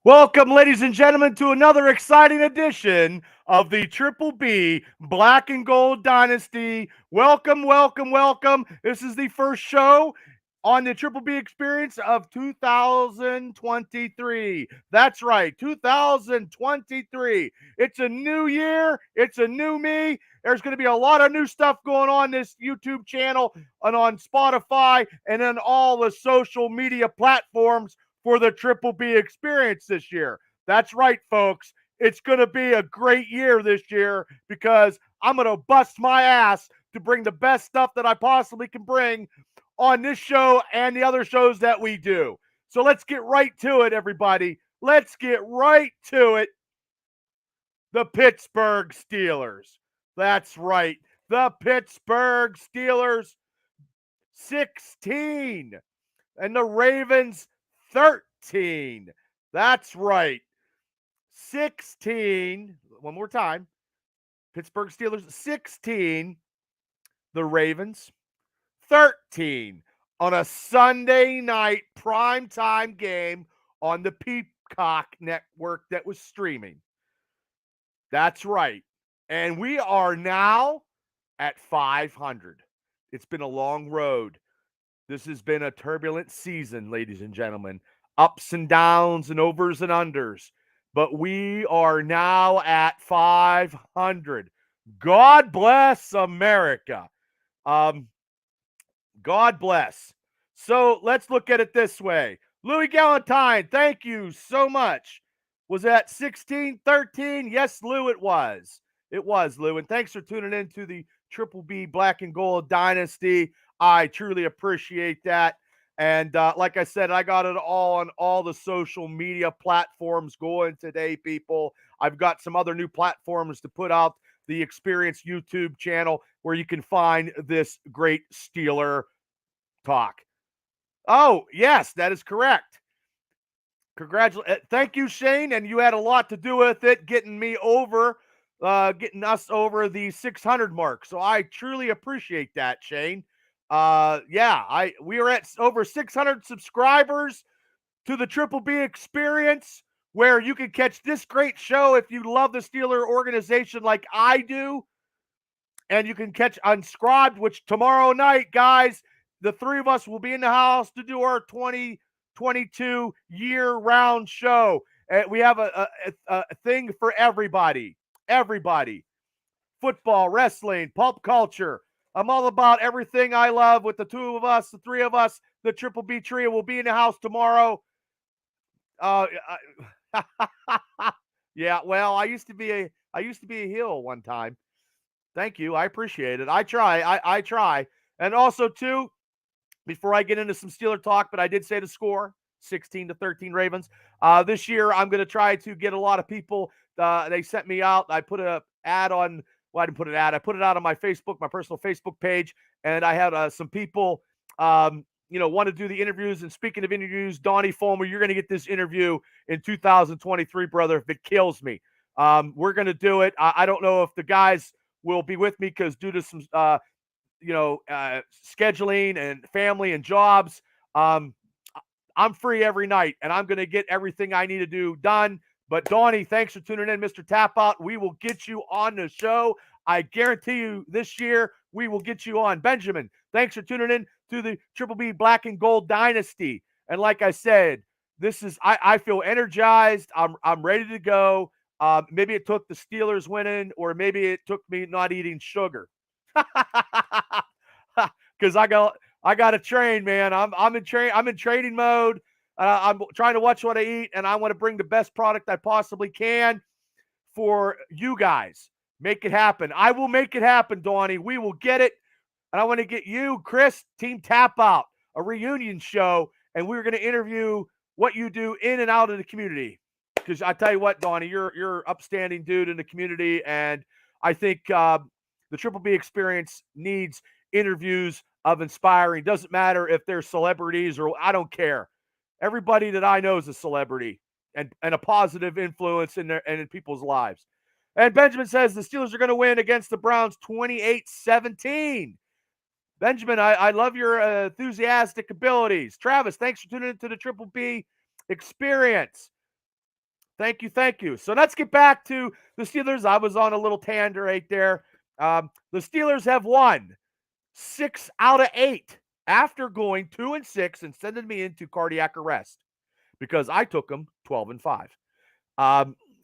Welcome, ladies and gentlemen, to another exciting edition of the Triple B Black and Gold Dynasty. Welcome, welcome, welcome. This is the first show on the Triple B experience of 2023. That's right, 2023. It's a new year, it's a new me. There's going to be a lot of new stuff going on this YouTube channel and on Spotify and on all the social media platforms for the Triple B experience this year. That's right, folks. It's going to be a great year this year because I'm going to bust my ass to bring the best stuff that I possibly can bring on this show and the other shows that we do. So let's get right to it, everybody. Let's get right to it. The Pittsburgh Steelers. That's right. The Pittsburgh Steelers 16 and the Ravens 13. That's right. 16. One more time. Pittsburgh Steelers 16. The Ravens 13 on a Sunday night primetime game on the Peacock network that was streaming. That's right. And we are now at 500. It's been a long road. This has been a turbulent season, ladies and gentlemen. Ups and downs and overs and unders. But we are now at 500. God bless America. God bless. So let's look at it this way. Louis Galentine, thank you so much. Was that 16-13? Yes, Lou, it was. It was, Lou. And thanks for tuning in to the Triple B Black and Gold Dynasty. I truly appreciate that. And like I said, I got it all on all the social media platforms going today, people. I've got some other new platforms to put out the Experience YouTube channel where you can find this great Steeler talk. Oh, yes, that is correct. Thank you, Shane, and you had a lot to do with it, getting us over the 600 mark. So I truly appreciate that, Shane. We are at over 600 subscribers to the Triple B experience, where you can catch this great show if you love the Steeler organization like I do. And you can catch Unscribed, which tomorrow night, guys, the three of us will be in the house to do our 2022 year-round show. We have a thing for everybody. Everybody. Football, wrestling, pulp culture. I'm all about everything I love with the two of us, the three of us, the Triple B trio will be in the house tomorrow. Yeah, well, I used to be a heel one time. Thank you. I appreciate it. I try. I try. And also, too, before I get into some Steeler talk, but I did say the score, 16-13 Ravens. This year, I'm going to try to get a lot of people. They sent me out. I put an ad on. Well, I didn't put an ad. I put it out on my Facebook, my personal Facebook page, and I had some people, want to do the interviews. And speaking of interviews, Donnie Fulmer, you're going to get this interview in 2023, brother, if it kills me. We're going to do it. I don't know if the guys will be with me because due to some scheduling and family and jobs, I'm free every night and I'm going to get everything I need to do done. But Donnie, thanks for tuning in, Mr. Tap Out. We will get you on the show. I guarantee you this year we will get you on. Benjamin, thanks for tuning in to the Triple B Black and Gold Dynasty. And like I said, this is I feel energized. I'm ready to go. Maybe it took the Steelers winning, or maybe it took me not eating sugar. Because I got to train, man. I'm in training mode. I'm trying to watch what I eat, and I want to bring the best product I possibly can for you guys. Make it happen. I will make it happen, Donnie. We will get it. And I want to get you, Chris, Team Tap Out, a reunion show, and we're going to interview what you do in and out of the community. Because I tell you what, Donnie, you're upstanding dude in the community, and I think the Triple B experience needs interviews of inspiring. Doesn't matter if they're celebrities or I don't care. Everybody that I know is a celebrity and a positive influence in people's lives. And Benjamin says the Steelers are going to win against the Browns 28-17. Benjamin, I love your enthusiastic abilities. Travis, thanks for tuning into the Triple B experience. Thank you. Thank you. So let's get back to the Steelers. I was on a little tangent right there. The Steelers have won 6 out of 8 after going 2-6 and sending me into cardiac arrest because I took them 12-5.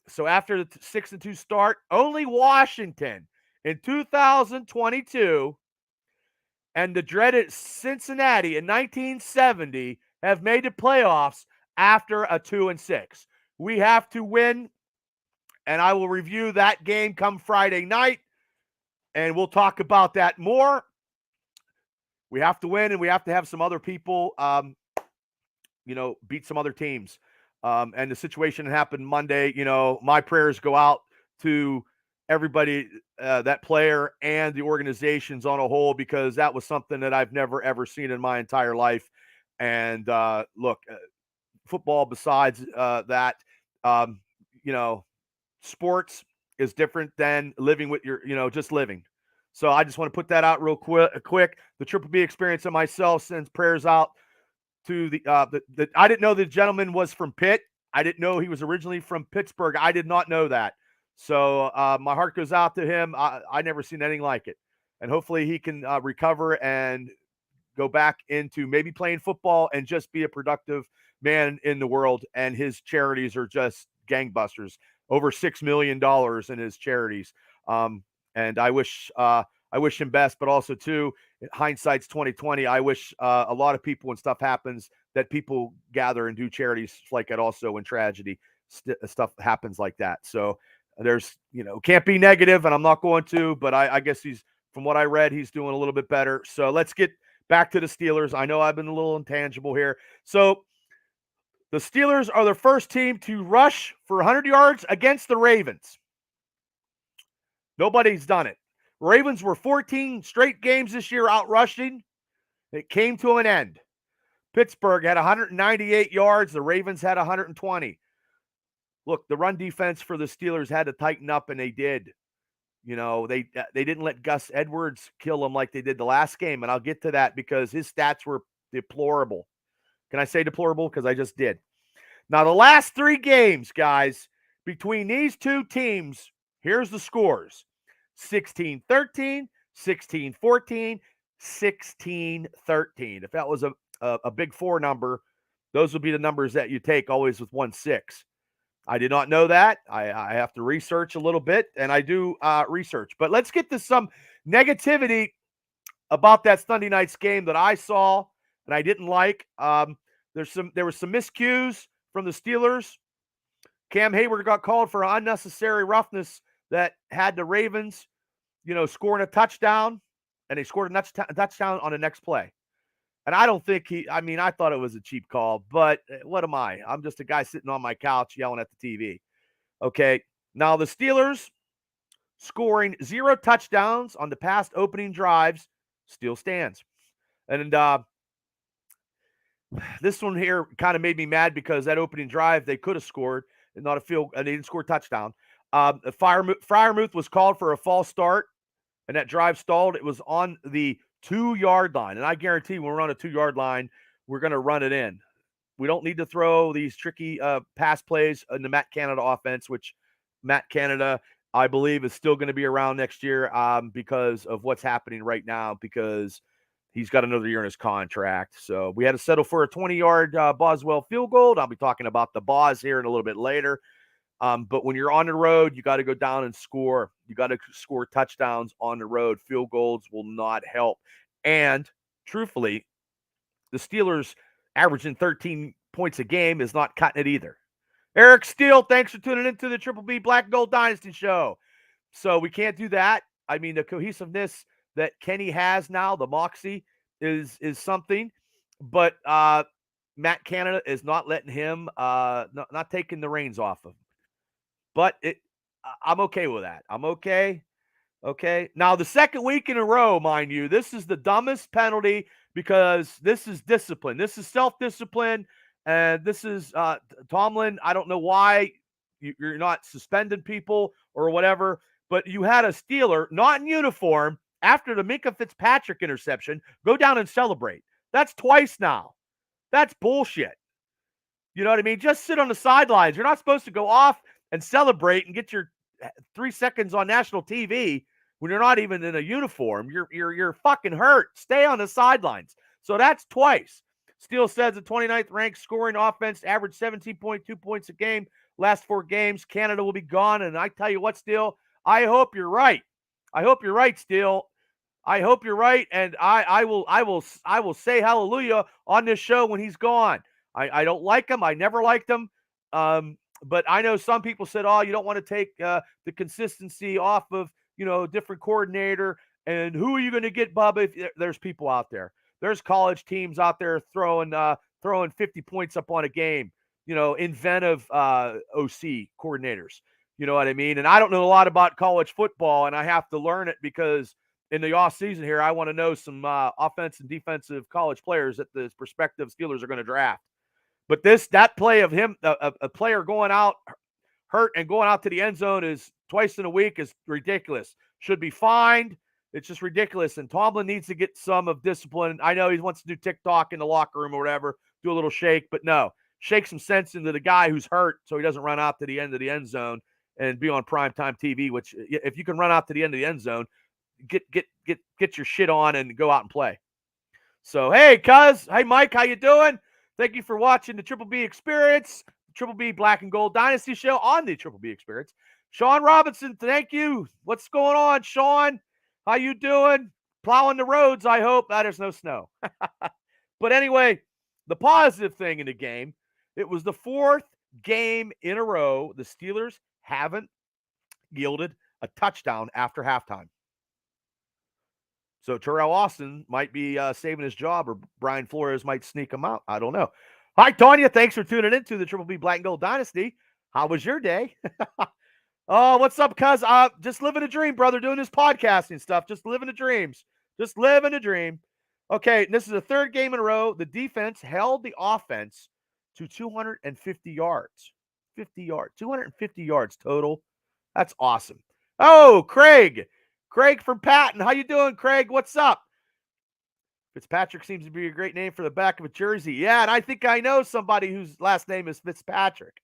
So after the 6-2 start, only Washington in 2022 and the dreaded Cincinnati in 1970 have made the playoffs after a 2-6. We have to win, and I will review that game come Friday night, and we'll talk about that more. We have to win, and we have to have some other people, beat some other teams. And the situation that happened Monday, my prayers go out to everybody, that player and the organizations on a whole, because that was something that I've never, ever seen in my entire life. And look, football besides that, sports is different than living with your, just living. So I just want to put that out real quick. The Triple B experience and myself sends prayers out to the I didn't know the gentleman was from Pitt. I didn't know he was originally from Pittsburgh. I did not know that. So my heart goes out to him. I never seen anything like it. And hopefully he can recover and go back into maybe playing football and just be a productive man in the world. And his charities are just gangbusters. Over $6 million in his charities. And I wish him best, but also too, hindsight's 2020. I wish a lot of people when stuff happens that people gather and do charities like that also when tragedy stuff happens like that. So there's, can't be negative, and I'm not going to, but I guess from what I read, he's doing a little bit better. So let's get back to the Steelers. I know I've been a little intangible here. So the Steelers are the first team to rush for 100 yards against the Ravens. Nobody's done it. Ravens were 14 straight games this year out rushing. It came to an end. Pittsburgh had 198 yards. The Ravens had 120. Look, the run defense for the Steelers had to tighten up, and they did. They didn't let Gus Edwards kill them like they did the last game, and I'll get to that because his stats were deplorable. Can I say deplorable? Because I just did. Now, the last 3 games, guys, between these two teams, here's the scores. 16-13, 16-14, 16-13. If that was a big 4 number, those would be the numbers that you take always with 1-6. I did not know that. I have to research a little bit, and I do research. But let's get to some negativity about that Sunday night's game that I saw and I didn't like. There were some miscues from the Steelers. Cam Hayward got called for unnecessary roughness that had the Ravens, scoring a touchdown, and they scored a touchdown on the next play. And I don't think I thought it was a cheap call, but what am I? I'm just a guy sitting on my couch yelling at the TV. Okay. Now the Steelers scoring 0 touchdowns on the past opening drives still stands. And this one here kind of made me mad because that opening drive, they could have scored and not a field, and they didn't score a touchdown. Freiermuth was called for a false start, and that drive stalled. It was on the 2-yard line. And I guarantee when we're on a 2-yard line, we're going to run it in. We don't need to throw these tricky pass plays in the Matt Canada offense, which Matt Canada, I believe, is still going to be around next year because of what's happening right now, because he's got another year in his contract. So we had to settle for a 20-yard Boswell field goal. I'll be talking about the Boz here in a little bit later. But when you're on the road, you got to go down and score. You got to score touchdowns on the road. Field goals will not help. And truthfully, the Steelers averaging 13 points a game is not cutting it either. Eric Steele, thanks for tuning into the Triple B Black and Gold Dynasty show. So we can't do that. I mean, the cohesiveness that Kenny has now, the moxie, is something. But Matt Canada is not letting him, not taking the reins off of him. But I'm okay with that. I'm okay. Okay. Now, the second week in a row, mind you, this is the dumbest penalty because this is discipline. This is self-discipline. And this is Tomlin. I don't know why you're not suspending people or whatever, but you had a Steeler not in uniform after the Minkah Fitzpatrick interception go down and celebrate. That's twice now. That's bullshit. You know what I mean? Just sit on the sidelines. You're not supposed to go off and celebrate and get your 3 seconds on national TV when you're not even in a uniform. You're fucking hurt. Stay on the sidelines. So that's twice. Steele says the 29th ranked scoring offense averaged 17.2 points a game. Last 4 games, Canada will be gone. And I tell you what, Steele, I hope you're right. I hope you're right, Steele. I hope you're right, and I will say hallelujah on this show when he's gone. I don't like him. I never liked him. But I know some people said, "Oh, you don't want to take the consistency off of different coordinator." And who are you going to get, Bubba? If there's people out there, there's college teams out there throwing 50 points up on a game. Inventive OC coordinators. You know what I mean? And I don't know a lot about college football, and I have to learn it because in the off season here, I want to know some offense and defensive college players that the prospective Steelers are going to draft. But that play of him, a player going out hurt and going out to the end zone is twice in a week is ridiculous. Should be fined. It's just ridiculous. And Tomlin needs to get some of discipline. I know he wants to do TikTok in the locker room or whatever, do a little shake, but no, shake some sense into the guy who's hurt so he doesn't run out to the end of the end zone and be on primetime TV. Which, if you can run out to the end of the end zone, get your shit on and go out and play. So, hey, cuz. Hey, Mike, how you doing? Thank you for watching the Triple B Experience, the Triple B Black and Gold Dynasty show on the Triple B Experience. Sean Robinson, thank you. What's going on, Sean? How you doing? Plowing the roads, I hope. There's no snow. But anyway, the positive thing in the game, it was the 4th game in a row the Steelers haven't yielded a touchdown after halftime. So Terrell Austin might be saving his job, or Brian Flores might sneak him out. I don't know. Hi, Tanya. Thanks for tuning in to the Triple B Black and Gold Dynasty. How was your day? Oh, what's up, cuz? Just living a dream, brother, doing this podcasting stuff. Just living the dreams. Just living a dream. Okay, this is the 3rd game in a row. The defense held the offense to 250 yards. 250 yards total. That's awesome. Oh, Craig from Patton. How you doing, Craig? What's up? Fitzpatrick seems to be a great name for the back of a jersey. Yeah, and I think I know somebody whose last name is Fitzpatrick.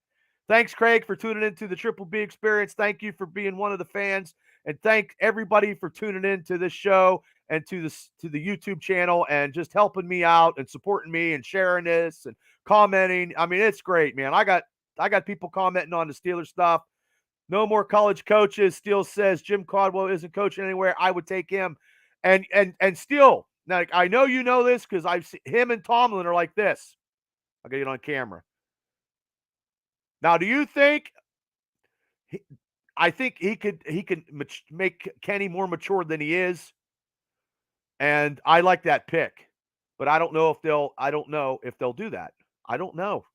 Thanks, Craig, for tuning into the Triple B Experience. Thank you for being one of the fans, and thank everybody for tuning in to this show and to the YouTube channel and just helping me out and supporting me and sharing this and commenting. I mean, it's great, man. I got people commenting on the Steelers stuff. No more college coaches. Steele says Jim Caldwell isn't coaching anywhere. I would take him. And Steele, now I know you know this because I've seen him and Tomlin are like this. I'll get it on camera. Now, do you think? I think he could make Kenny more mature than he is, and I like that pick. But I don't know if they'll do that. I don't know.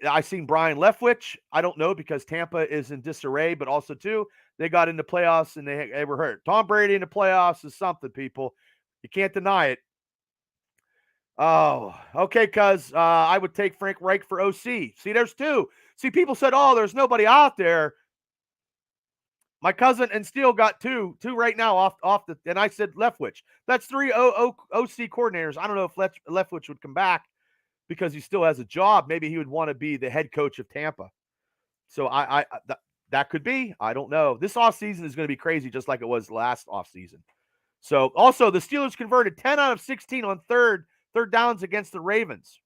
I seen Brian Leftwich. I don't know because Tampa is in disarray, but also too they got into playoffs and they were hurt. Tom Brady in the playoffs is something, people. You can't deny it. Oh, okay, cuz I would take Frank Reich for OC. See, there's 2. See, people said, "Oh, there's nobody out there." My cousin and Steele got two right now off the, and I said Leftwich. That's 3 OC coordinators. I don't know if Leftwich would come back because he still has a job. Maybe he would want to be the head coach of Tampa. So that could be. I don't know. This offseason is going to be crazy, just like it was last offseason. So also the Steelers converted 10 out of 16 on third downs against the Ravens.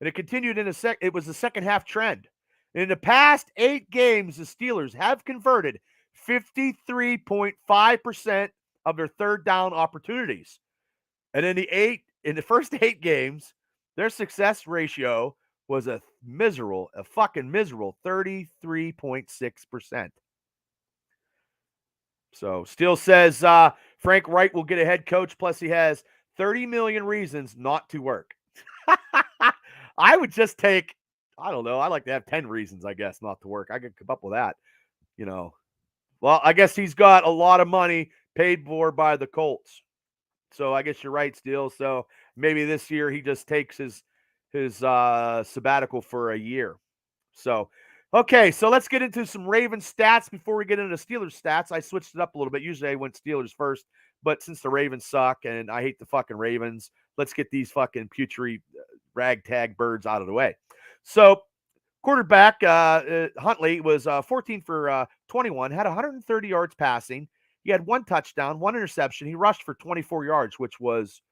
And it continued in it was the second half trend. In the past 8 games, the Steelers have converted 53.5% of their third down opportunities. And in the first 8 games, their success ratio was a fucking miserable 33.6%. So Steele says Frank Wright will get a head coach, plus he has 30 million reasons not to work. I would just take, I don't know, I like to have 10 reasons, I guess, not to work. I could come up with that, Well, I guess he's got a lot of money paid for by the Colts. So I guess you're right, Steele. So maybe this year he just takes his sabbatical for a year. So, okay, so let's get into some Ravens stats before we get into Steelers stats. I switched it up a little bit. Usually I went Steelers first, but since the Ravens suck and I hate the fucking Ravens, let's get these fucking putrid ragtag birds out of the way. So quarterback Huntley was 14 for 21, had 130 yards passing. He had 1 touchdown, 1 interception. He rushed for 24 yards, which was,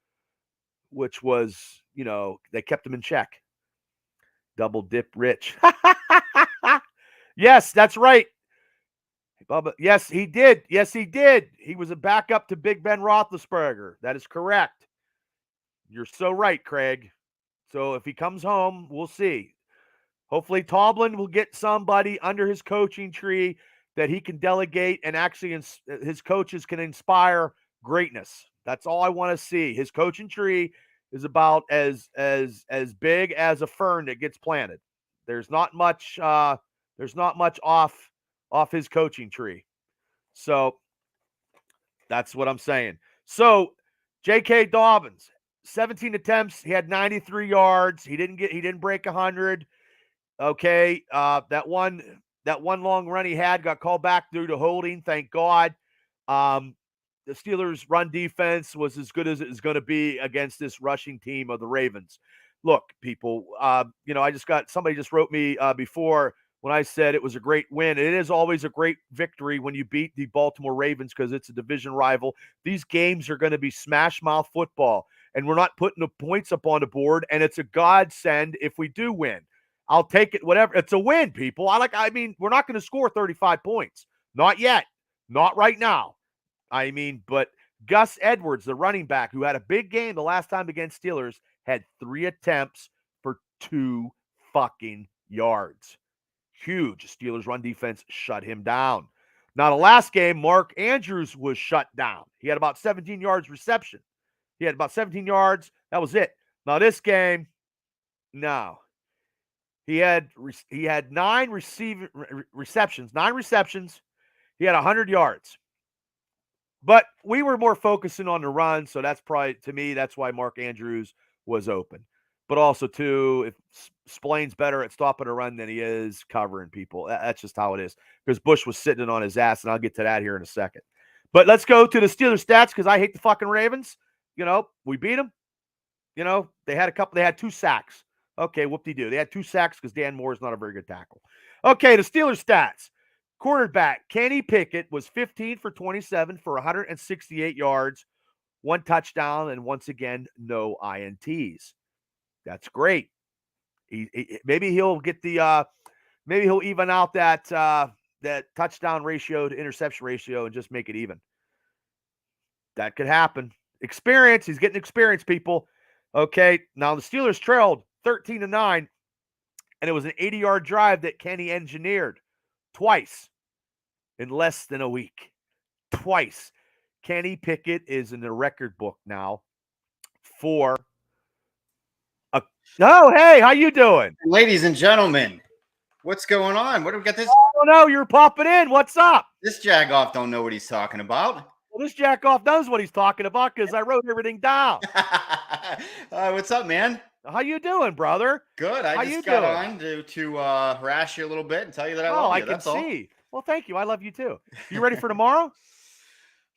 they kept him in check. Double dip rich. Yes, that's right. Bubba, yes, he did. Yes, he did. He was a backup to Big Ben Roethlisberger. That is correct. You're so right, Craig. So if he comes home, we'll see. Hopefully, Tomlin will get somebody under his coaching tree that he can delegate, and actually his coaches can inspire greatness. That's all I want to see. His coaching tree is about as big as a fern that gets planted. There's not much off his coaching tree. So that's what I'm saying. So J.K. Dobbins, 17 attempts, he had 93 yards. He didn't break 100. Okay, that one long run he had got called back due to holding. Thank God. The Steelers' run defense was as good as it is going to be against this rushing team of the Ravens. Look, people, somebody just wrote me before when I said it was a great win. It is always a great victory when you beat the Baltimore Ravens because it's a division rival. These games are going to be smash mouth football, and we're not putting the points up on the board, and it's a godsend if we do win. I'll take it, whatever. It's a win, people. We're not going to score 35 points. Not yet. Not right now. But Gus Edwards, the running back, who had a big game the last time against Steelers, had 3 attempts for 2 fucking yards. Huge. Steelers run defense shut him down. Now, the last game, Mark Andrews was shut down. He had about 17 yards reception. He had about 17 yards. That was it. Now, this game, no. He had 9 receptions. 9 receptions. He had 100 yards. But we were more focusing on the run, so that's probably, to me, that's why Mark Andrews was open. But also, too, if Splain's better at stopping a run than he is covering people. That's just how it is. Because Bush was sitting on his ass, and I'll get to that here in a second. But let's go to the Steelers stats because I hate the fucking Ravens. We beat them. They had 2 sacks. Okay, whoop-de-doo. They had 2 sacks because Dan Moore is not a very good tackle. Okay, the Steelers stats. Quarterback Kenny Pickett was 15 for 27 for 168 yards, 1 touchdown, and once again, no INTs. That's great. Maybe he'll get maybe he'll even out that touchdown ratio to interception ratio and just make it even. That could happen. Experience. He's getting experience, people. Okay, now the Steelers trailed 13-9, and it was an 80-yard drive that Kenny engineered twice in less than a week. Twice. Kenny Pickett is in the record book now for Oh, hey, how you doing? Ladies and gentlemen, what's going on? What do we got this? Oh, no, you're popping in. What's up? This jagoff don't know what he's talking about. Well, this jackoff knows what he's talking about because I wrote everything down. What's up, man? How you doing, brother? Good. I just got on to harass you a little bit and tell you that I love you. I can see. Well, thank you. I love you too. You ready for tomorrow?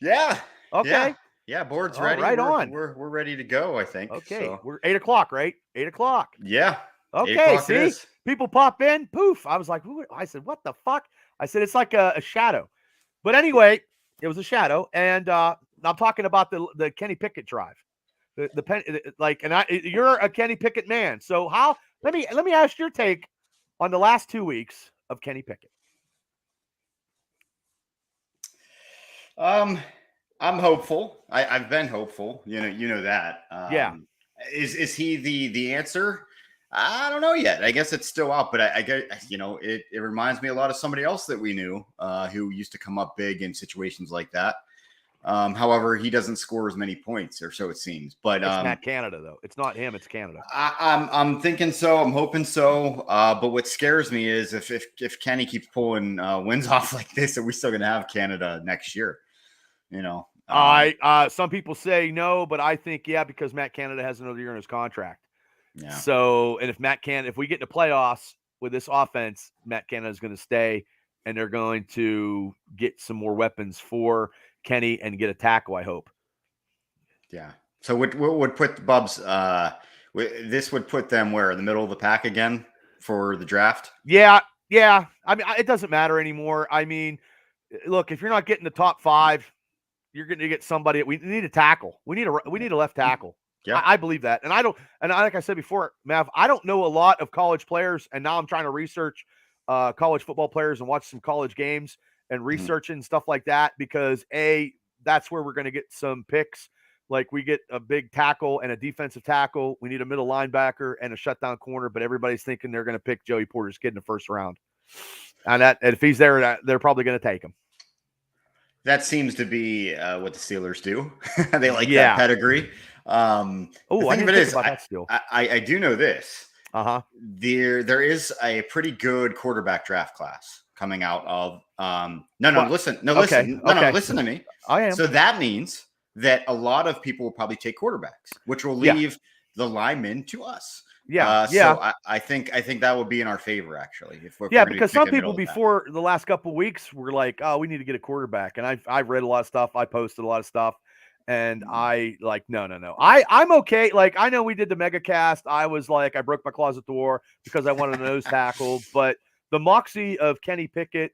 Yeah. Okay. Yeah, board's ready. Right on. We're ready to go, I think. Okay. So. We're 8 o'clock, right? 8 o'clock. Yeah. Okay. See, people pop in. Poof. I was like, I said, what the fuck? I said, it's like a shadow. But anyway, it was a shadow. And I'm talking about the Kenny Pickett drive. You're a Kenny Pickett man. So let me ask your take on the last 2 weeks of Kenny Pickett. I'm hopeful. I've been hopeful. You know that. Yeah. Is he the answer? I don't know yet. I guess it's still out, but I get, it reminds me a lot of somebody else that we knew who used to come up big in situations like that. However, he doesn't score as many points, or so it seems. But it's not Canada, though. It's not him. It's Canada. I'm thinking so. I'm hoping so. But what scares me is if Kenny keeps pulling wins off like this, are we still going to have Canada next year? Some people say no, but I think because Matt Canada has another year in his contract. Yeah. So, and if we get into playoffs with this offense, Matt Canada is going to stay, and they're going to get some more weapons for Kenny and get a tackle, I hope. Yeah. So what would put the Bubs? This would put them where, in the middle of the pack again? for the draft? Yeah. I mean, it doesn't matter anymore. I mean, look, if you're not getting the top 5, you're going to get somebody. We need a tackle. We need a left tackle. Yeah. I believe that. And like I said before, Mav, I don't know a lot of college players, and now I'm trying to research college football players and watch some college games and researching stuff like that, because that's where we're going to get some picks. Like, we get a big tackle and a defensive tackle. We need a middle linebacker and a shutdown corner, but everybody's thinking they're going to pick Joey Porter's kid in the first round. And if he's there, they're probably going to take him. That seems to be what the Steelers do. They like that pedigree. I didn't think about that still. I do know this. Uh-huh. There is a pretty good quarterback draft class coming out of listen to me. I am. So that means that a lot of people will probably take quarterbacks, which will leave the linemen to us. So I think that would be in our favor, actually. If we're because some people before the last couple of weeks were like, "Oh, we need to get a quarterback," and I've read a lot of stuff. I posted a lot of stuff, and I like, no. I'm okay. Like, I know we did the mega cast. I was like, I broke my closet door because I wanted a nose tackle, but the moxie of Kenny Pickett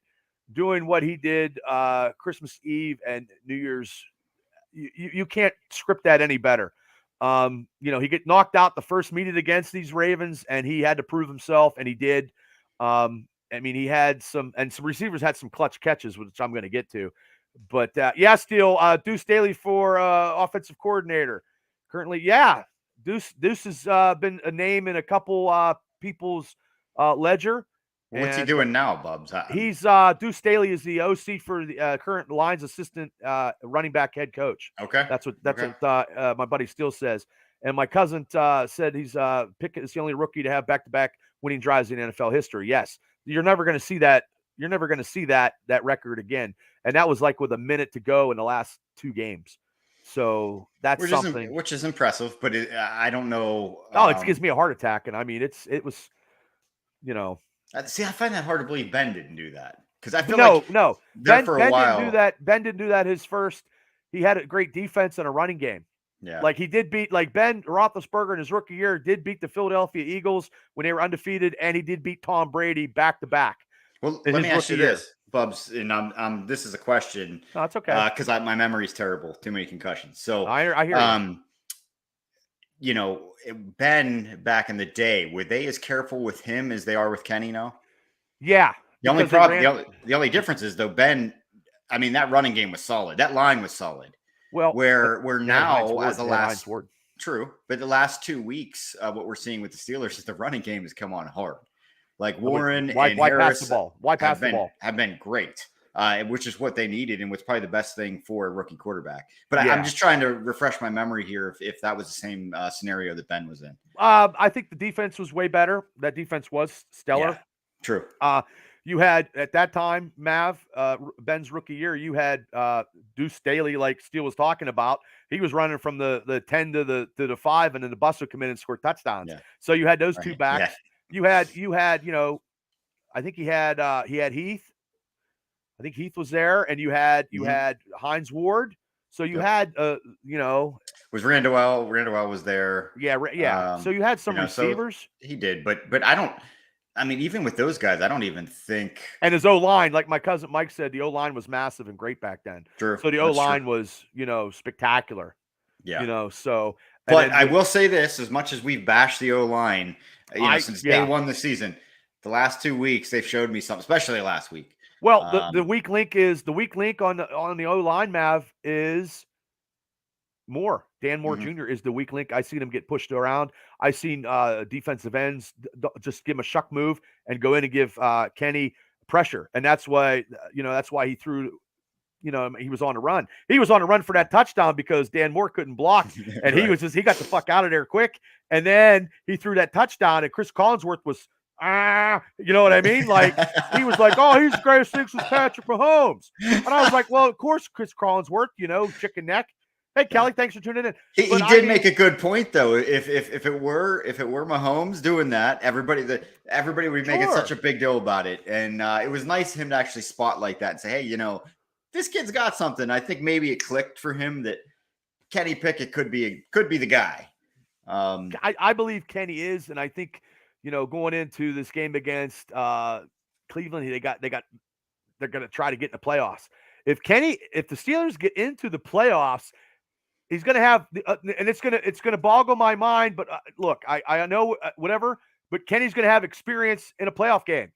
doing what he did Christmas Eve and New Year's, you can't script that any better. He get knocked out the first meeting against these Ravens, and he had to prove himself, and he did. I mean, he had some receivers had some clutch catches, which I'm going to get to. But Steele, Deuce Staley for offensive coordinator. Currently, Deuce has been a name in a couple people's ledger. What's he doing now, Bubs? He's Deuce Staley is the OC for the current Lions assistant running back head coach. Okay, that's what my buddy Steele says. And my cousin said he's Pickett is the only rookie to have back-to-back winning drives in NFL history. Yes, you're never going to see that. You're never going to see that record again. And that was like with a minute to go in the last 2 games. So that's which is impressive, but I don't know. It gives me a heart attack, and I mean it was. See, I find that hard to believe Ben didn't do that, because I feel Ben for a while. Didn't do that. Ben didn't do that his first. He had a great defense and a running game. Yeah, like he did beat Ben Roethlisberger in his rookie year did beat the Philadelphia Eagles when they were undefeated, and he did beat Tom Brady back to back. Well, let me ask you this, Bubs, and this is a question. No, it's okay. Because my memory's terrible. Too many concussions. So I hear you. Ben back in the day, were they as careful with him as they are with Kenny now? Yeah. The only problem, the only difference is though, Ben, I mean, that running game was solid. That line was solid. Well, where now as the last true, but the last 2 weeks, what we're seeing with the Steelers is the running game has come on hard. Like Warren and Harris pass the ball? Why pass the ball? Have been great. Which is what they needed and was probably the best thing for a rookie quarterback. But I'm just trying to refresh my memory here if that was the same scenario that Ben was in. I think the defense was way better. That defense was stellar. Yeah, true. You had at that time, Mav, Ben's rookie year, you had Deuce Staley, like Steele was talking about. He was running from the 10 to the 5, and then the bus would come in and score touchdowns. Yeah. So you had those two backs. Yeah. You had, I think he had Heath. I think Heath was there, and you had Hines Ward. So you had was Randall was there. Yeah. So you had some receivers. So he did, but I don't. I mean, even with those guys, I don't even think. And his O-line, like my cousin Mike said, the O-line was massive and great back then. True. So the O-line was, spectacular. Yeah. So. But I will say this: as much as we've bashed the O-line, since day one this season, the last 2 weeks they've showed me something, especially last week. Well, the weak link on the O-line, Mav, is Moore. Dan Moore Jr. is the weak link. I seen him get pushed around. I seen defensive ends just give him a shuck move and go in and give Kenny pressure, and that's why he threw. He was on the run. He was on the run for that touchdown because Dan Moore couldn't block, and he got the fuck out of there quick. And then he threw that touchdown, and Chris Collinsworth was. You know what I mean? Like he was like, "Oh, he's the greatest thing since Patrick Mahomes," and I was like, "Well, of course, Chris Collinsworth, chicken neck." Hey, Kelly, thanks for tuning in. He did make a good point though. If it were Mahomes doing that, everybody would be making such a big deal about it, and it was nice of him to actually spotlight that and say, "Hey, this kid's got something." I think maybe it clicked for him that Kenny Pickett could be the guy. I believe Kenny is, and I think. going into this game against Cleveland, they're going to try to get in the playoffs. If the Steelers get into the playoffs, he's going to have, and it's going to boggle my mind. But look, I know whatever, but Kenny's going to have experience in a playoff game.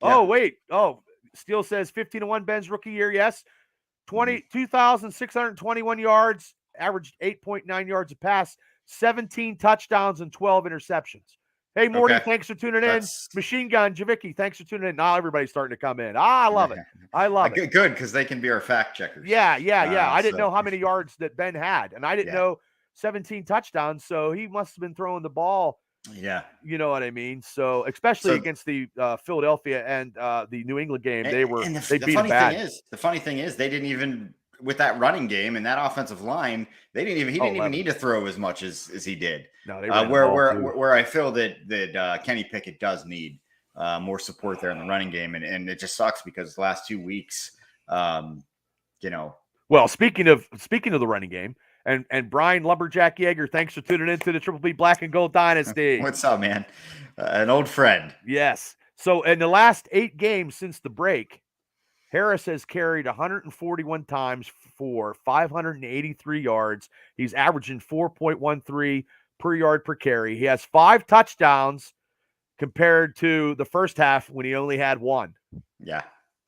Yeah. Oh wait, Steele says 15-1 Ben's rookie year. Yes, 2,621 yards, averaged 8.9 yards a pass, 17 touchdowns and 12 interceptions. Hey, Morty, thanks for tuning in. Machine Gun, Javicki, thanks for tuning in. Now everybody's starting to come in. I love it. I love it. Good, because they can be our fact checkers. Yeah. I didn't know how many yards that Ben had, and I didn't know 17 touchdowns, so he must have been throwing the ball. Yeah. You know what I mean? So, especially against the Philadelphia and the New England game, they beat them bad. The funny thing is, they didn't even, with that running game and that offensive line, he didn't even need to throw as much as he did. No, they where I feel that Kenny Pickett does need more support there in the running game, and it just sucks because the last 2 weeks, Well, speaking of the running game, and Brian Lumberjack Yeager, thanks for tuning in to the Triple B Black and Gold Dynasty. What's up, man? An old friend. Yes. So in the last 8 games since the break, Harris has carried 141 times for 583 yards. He's averaging 4.13 per yard per carry. He has 5 touchdowns compared to the first half when he only had 1. Yeah.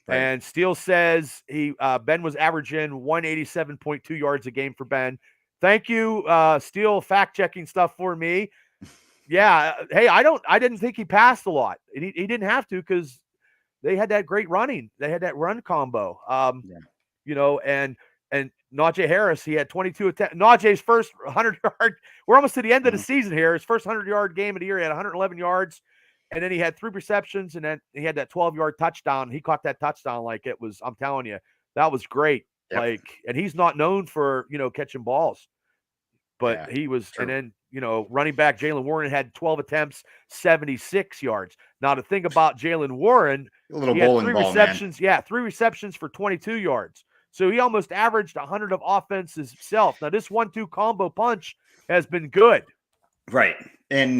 Right. And Steele says Ben was averaging 187.2 yards a game for Ben. Thank you, Steele, fact checking stuff for me. Yeah. Hey, I didn't think he passed a lot. He didn't have to because they had that great running. They had that run combo. And Najee Harris, he had 22 attempts. Najee's first 100-yard. We're almost to the end of the season here. His first 100-yard game of the year, he had 111 yards. And then he had 3 receptions, and then he had that 12-yard touchdown. He caught that touchdown like it was, I'm telling you, that was great. Yep. And he's not known for, catching balls. But he was, true. And then, running back Jaylen Warren had 12 attempts, 76 yards. Now, the thing about Jaylen Warren, he had 3 receptions. Man. Yeah, 3 receptions for 22 yards. So he almost averaged 100 of offense himself. Now, this 1-2 combo punch has been good. Right. And,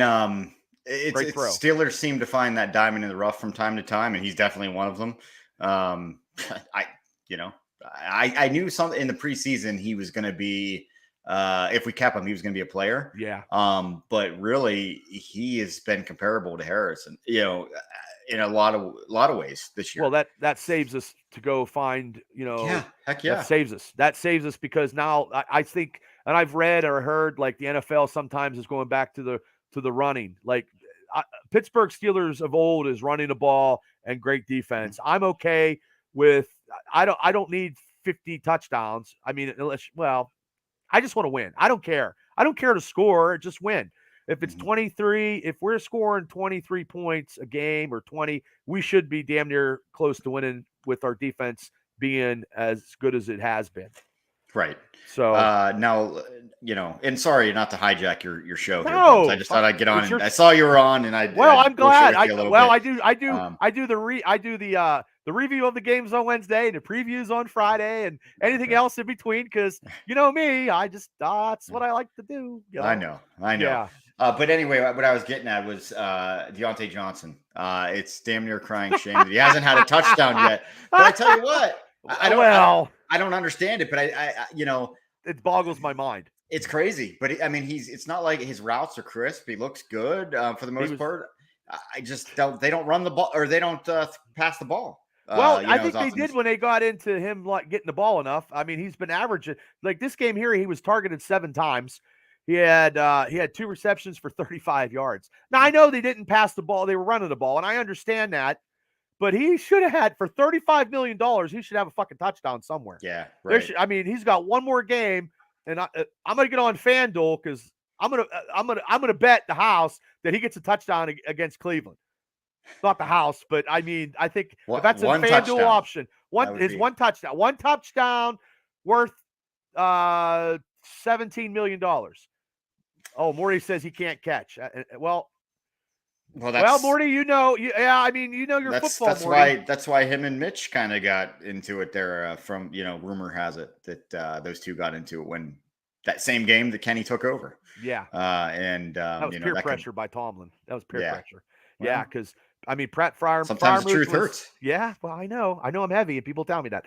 Steelers seem to find that diamond in the rough from time to time, and he's definitely one of them. I knew something in the preseason he was going to be, if we kept him, he was going to be a player. Yeah. But really, he has been comparable to Harrison, in a lot of ways this year. Well, that saves us to go find, heck yeah, that saves us because now I think, and I've read or heard like the NFL sometimes is going back to the running. Like Pittsburgh Steelers of old is running the ball and great defense. I'm okay with, I don't need 50 touchdowns. I mean, I just want to win. I don't care. I don't care to score, just win. If it's 23, if we're scoring 23 points a game or 20, we should be damn near close to winning with our defense being as good as it has been. Right. So now, and sorry not to hijack your show. No, I just thought I'd get on. And I saw you were on, and I'm glad. I do the review of the games on Wednesday and the previews on Friday and anything else in between. Because me, that's what I like to do. I know. Yeah. But anyway, what I was getting at was Deontay Johnson. It's damn near crying shame that he hasn't had a touchdown yet. But I tell you what, I don't understand it, but it boggles my mind. It's crazy, but it's not like his routes are crisp. He looks good for the most part. I just don't. They don't run the ball, or they don't pass the ball. Well, I think they did when they got into him like getting the ball enough. I mean, he's been averaging like this game here. He was targeted 7 times. He had 2 receptions for 35 yards. Now I know they didn't pass the ball; they were running the ball, and I understand that. But he should have had for $35 million. He should have a fucking touchdown somewhere. Yeah, right. He's got one more game, and I'm gonna get on FanDuel because I'm gonna bet the house that he gets a touchdown against Cleveland. Not the house, but I think if that's a FanDuel option. One touchdown worth $17 million. Oh, Morty says he can't catch. Well, Morty, your football. That's why him and Mitch kind of got into it there. From rumor has it that those two got into it when that same game that Kenny took over. Yeah. And that was you know, peer that pressure by Tomlin. That was peer pressure. Well, Yeah, because I mean, Pat Fryer, sometimes the Fryermuth truth was, hurts. yeah, well, I know I'm heavy, and people tell me that.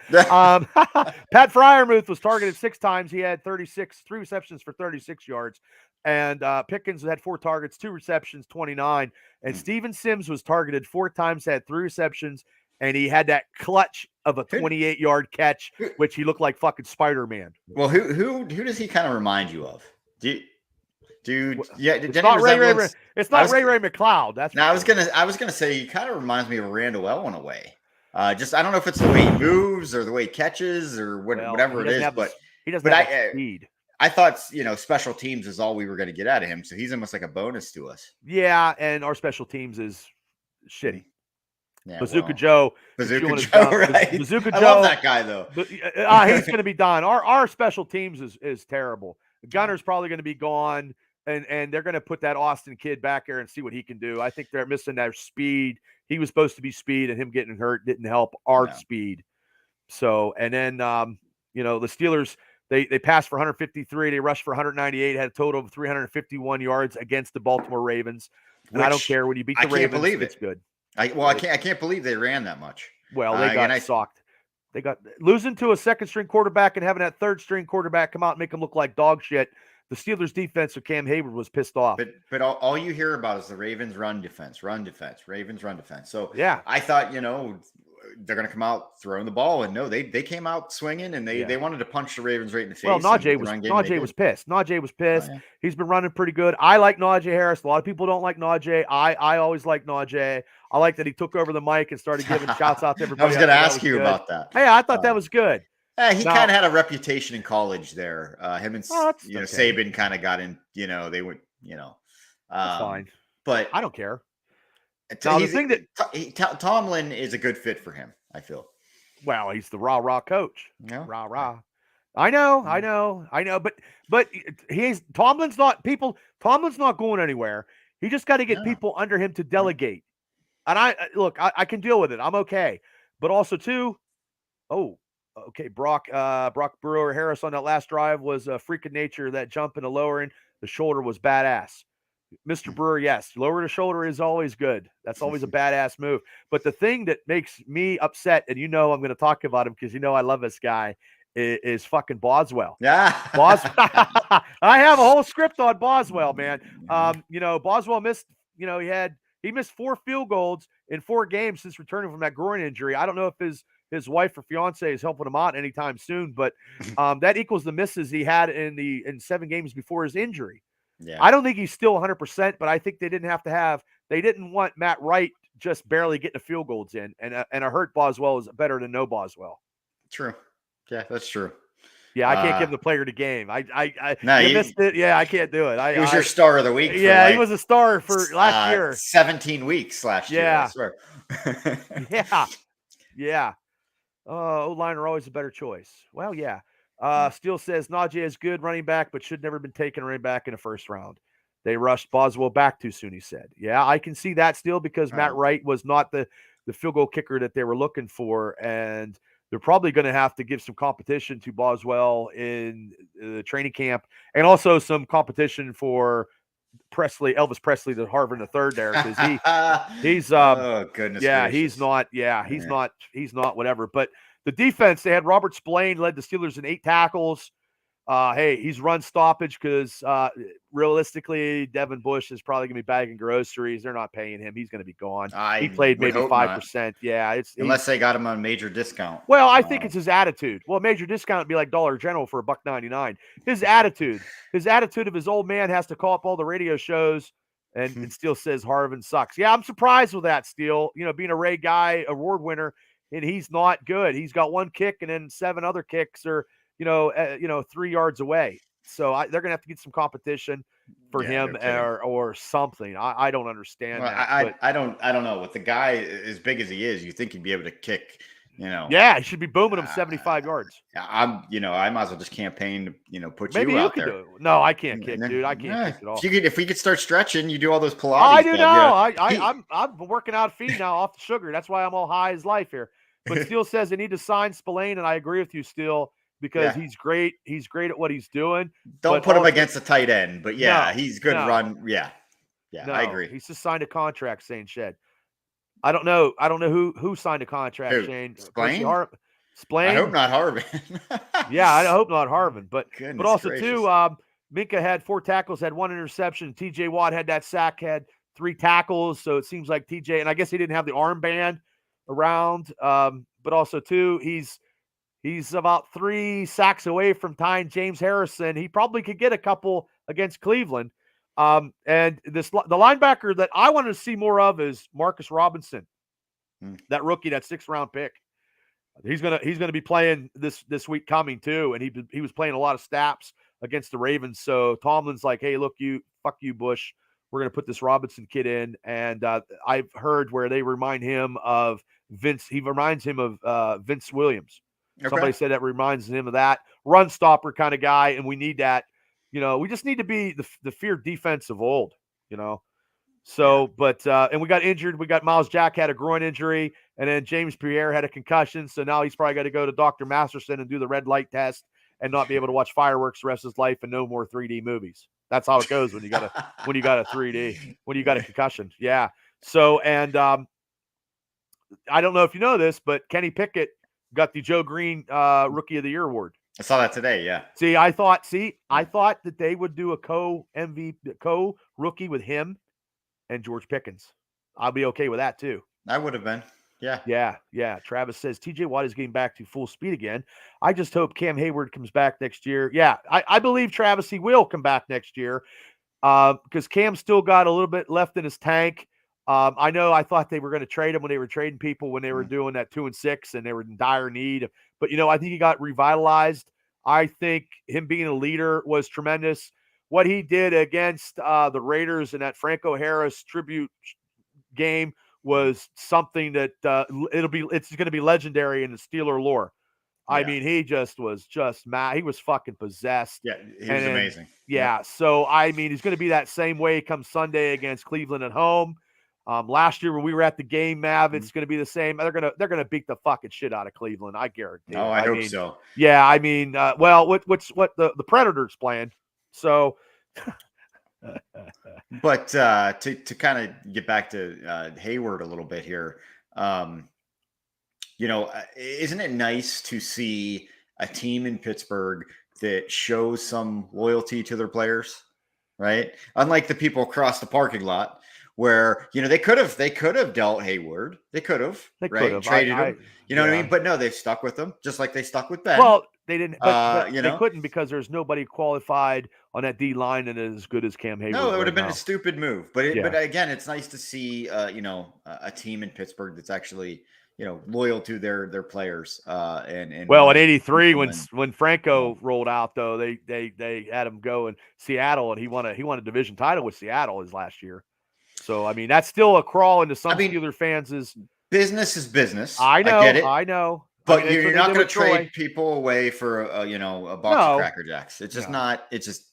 Pat Fryermuth was targeted 6 times. He had 3 receptions for 36 yards, and Pickens had 4 targets, 2 receptions, 29. And Steven Sims was targeted 4 times, had 3 receptions, and he had that clutch of a 28-yard catch, which he looked like fucking Spider-Man. Well, who does he kind of remind you of? It's not Ray McLeod. That's now. I was gonna say he kind of reminds me of Randall Elwin in a way. Just I don't know if it's the way he moves or the way he catches or whatever it is, but he doesn't have speed. I thought, you know, special teams is all we were going to get out of him, so he's almost like a bonus to us. Yeah, and our special teams is shitty. Yeah, Bazooka Joe, right? Bazooka Joe, I love that guy though. He's going to be done. Our special teams is terrible. Gunner's probably going to be gone. And they're going to put that Austin kid back there and see what he can do. I think they're missing that speed. He was supposed to be speed, and him getting hurt didn't help our speed. So, and then, you know, the Steelers, they passed for 153. They rushed for 198, had a total of 351 yards against the Baltimore Ravens. And I don't care when you beat the Ravens, it's good. I can't believe they ran that much. Well, they got socked. They got losing to a second-string quarterback and having that third-string quarterback come out and make them look like dog shit. The Steelers' defense with Cam Hayward was pissed off. But all you hear about is the Ravens run defense, Ravens run defense. So yeah, I thought, you know, they're going to come out throwing the ball, and no, they came out swinging, and they wanted to punch the Ravens right in the face. Well, Najee was pissed. Najee was pissed. Oh, yeah. He's been running pretty good. I like Najee Harris. A lot of people don't like Najee. I always like Najee. I like that he took over the mic and started giving shouts out to everybody. I was going to ask you about that. Hey, I thought that was good. He kind of had a reputation in college there. Him and Saban kind of got in. You know, they would. You know, that's fine. But I don't care. Now, the thing that Tomlin is a good fit for him, I feel. Well, he's the rah coach. Rah. I know. But Tomlin's not going anywhere. He just got to get people under him to delegate. And I can deal with it. I'm okay. But also too, okay, Brock Brewer Harris on that last drive was a freak of nature. That jump in the lower end, the shoulder was badass. Mr. Brewer, yes, lower the shoulder is always good. That's always a badass move. But the thing that makes me upset, and you know I'm going to talk about him because you know I love this guy, is fucking Boswell. Yeah. I have a whole script on Boswell, man. You know, Boswell missed, you know, he missed 4 field goals in 4 games since returning from that groin injury. I don't know if his wife or fiance is helping him out anytime soon, but that equals the misses he had in 7 games before his injury. Yeah. I don't think he's still 100%, but I think they didn't want Matt Wright just barely getting the field goals in, and a hurt Boswell is better than no Boswell. True. Yeah, that's true. Yeah, I can't give the player the game. You missed it. Yeah, I can't do it. He was your star of the week. Yeah, he was a star for last year. 17 weeks last year, I swear. Yeah. O-line are always a better choice. Well, yeah. Steele says Najee is good running back, but should never been taken running back in the first round. They rushed Boswell back too soon, he said. Yeah, I can see that still because Matt Wright was not the field goal kicker that they were looking for, and they're probably going to have to give some competition to Boswell in the training camp, and also some competition for Elvis Presley, the Harvard III there, because he's oh goodness, yeah, gracious. he's not whatever. But the defense, they had Robert Spillane led the Steelers in 8 tackles. Hey, he's run stoppage because realistically, Devin Bush is probably going to be bagging groceries. They're not paying him. He's going to be gone. He played maybe 5%. Yeah, unless they got him on major discount. Well, I think it's his attitude. Well, major discount would be like Dollar General for $1.99. His attitude of his old man has to call up all the radio shows and Steele says Harvin sucks. Yeah, I'm surprised with that, Steele. You know, being a Ray Guy award winner, and he's not good. He's got 1 kick and then 7 other kicks are 3 yards away. So they're going to have to get some competition for him or something. I don't understand that. I don't know. With the guy as big as he is, you think he'd be able to kick, Yeah, he should be booming him 75 yards. I might as well just campaign to, put Maybe you you out could there. do it. No, I can't kick, dude. I can't kick at all. If we could start stretching, you do all those Pilates. I do now. I'm working out feet now off the sugar. That's why I'm all high as life here. But Steele says they need to sign Spillane, and I agree with you, Steele. because he's great. He's great at what he's doing. Don't put him against a tight end, but he's good run. Yeah. Yeah, I agree. He's just signed a contract, Shane Shed. I don't know who signed a contract, Shane. Splain? Splain? I hope not Harvin. Yeah, I hope not Harvin. But also gracious. too, Minka had 4 tackles, had 1 interception. TJ Watt had that sack, had 3 tackles. So it seems like TJ, and I guess he didn't have the armband around. But also too, he's about 3 sacks away from tying James Harrison. He probably could get a couple against Cleveland. And the linebacker that I wanted to see more of is Marcus Robinson, that rookie, that 6th round pick. He's gonna be playing this week coming too, and he was playing a lot of snaps against the Ravens. So Tomlin's like, hey, look, fuck you, Bush. We're gonna put this Robinson kid in, and I've heard where they remind him of Vince. He reminds him of Vince Williams. Okay. Somebody said that reminds him of that run stopper kind of guy, and we need that. We just need to be the feared defense of old. So, but and we got injured. We got Miles Jack had a groin injury, and then James Pierre had a concussion. So now he's probably got to go to Dr. Masterson and do the red light test and not be able to watch fireworks the rest of his life and no more 3D movies. That's how it goes when you got a 3D, when you got a concussion. Yeah. So, and I don't know if you know this, but Kenny Pickett got the Joe Green Rookie of the Year award. I saw that today. Yeah. I thought that they would do a co-rookie with him and George Pickens. I'll be okay with that too. I would have been. Yeah. Yeah. Travis says TJ Watt is getting back to full speed again. I just hope Cam Hayward comes back next year. Yeah, I believe Travis, he will come back next year because Cam still got a little bit left in his tank. I thought they were going to trade him when they were trading people when they were doing that 2-6 and they were in dire need. But, I think he got revitalized. I think him being a leader was tremendous. What he did against the Raiders in that Franco Harris tribute game was something that it's going to be legendary in the Steeler lore. Yeah. I mean, he was mad. He was fucking possessed. Yeah, he was amazing. Yeah. So, I mean, he's going to be that same way come Sunday against Cleveland at home. Last year when we were at the game, Mav, it's going to be the same. They're going to beat the fucking shit out of Cleveland. I guarantee. Oh, I hope so. Yeah. I mean, what's the Predators playing? So, but to kind of get back to Hayward a little bit here, isn't it nice to see a team in Pittsburgh that shows some loyalty to their players, right? Unlike the people across the parking lot where, they could have dealt Hayward. They could have, right? Traded him. You know what I mean? But no, they stuck with him just like they stuck with Ben. Well, they didn't, but they couldn't because there's nobody qualified on that D line and as good as Cam Hayward. No, it would have been a stupid move. But again, it's nice to see, a team in Pittsburgh that's actually, loyal to their players. In '83 when Franco rolled out, though, they had him go in Seattle and he won a division title with Seattle his last year. So I mean, that's still a crawl into some Steeler fans' business is business. I know. I get it. I know. But you're not going to trade people away for a box of Cracker Jacks. It's just not. It's just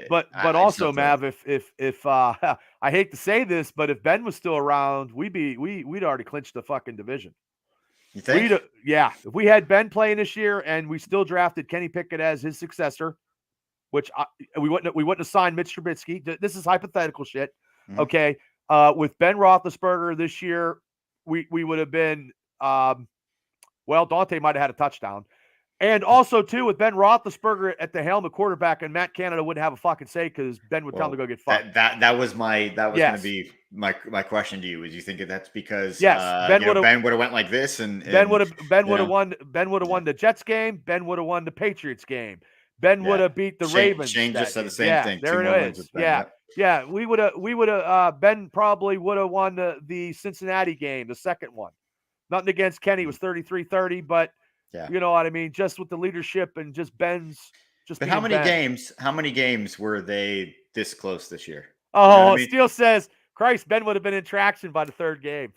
But also, Mav, if I hate to say this, but if Ben was still around, we'd already clinched the fucking division. You think? If we had Ben playing this year and we still drafted Kenny Pickett as his successor, which we wouldn't have signed Mitch Trubisky. This is hypothetical shit. Mm-hmm. Okay, with Ben Roethlisberger this year, we would have been. Dante might have had a touchdown. And also, too, with Ben Roethlisberger at the helm of quarterback, and Matt Canada wouldn't have a fucking say because Ben would tell him to go get fucked. That was going to be my question to you. Is you think that's because Ben would have went like this and Ben would have won the Jets game. Ben would have won the Patriots game. Ben would have beat the Ravens. Shane just said the same thing. There it is. Yeah. We would have. Ben probably would have won the Cincinnati game, the second one. Nothing against Kenny, was 33-30, but you know what I mean. Just with the leadership and just Ben's. But how many games? How many games were they this close this year? Oh, Steele says, Christ, Ben would have been in traction by the third game.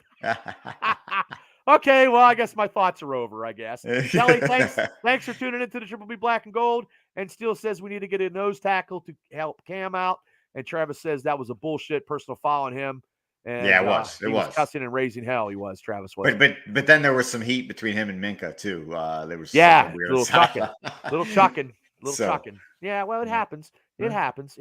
Okay, well, I guess my thoughts are over, I guess. Kelly, thanks for tuning into the Triple B Black and Gold. And Steele says we need to get a nose tackle to help Cam out. And Travis says that was a bullshit personal foul on him. And Yeah, it was. he was cussing and raising hell. He was, Travis was. But then there was some heat between him and Minka too. There was Yeah, some weird little stuff. chucking. So, Yeah, well, it yeah. happens. It happens.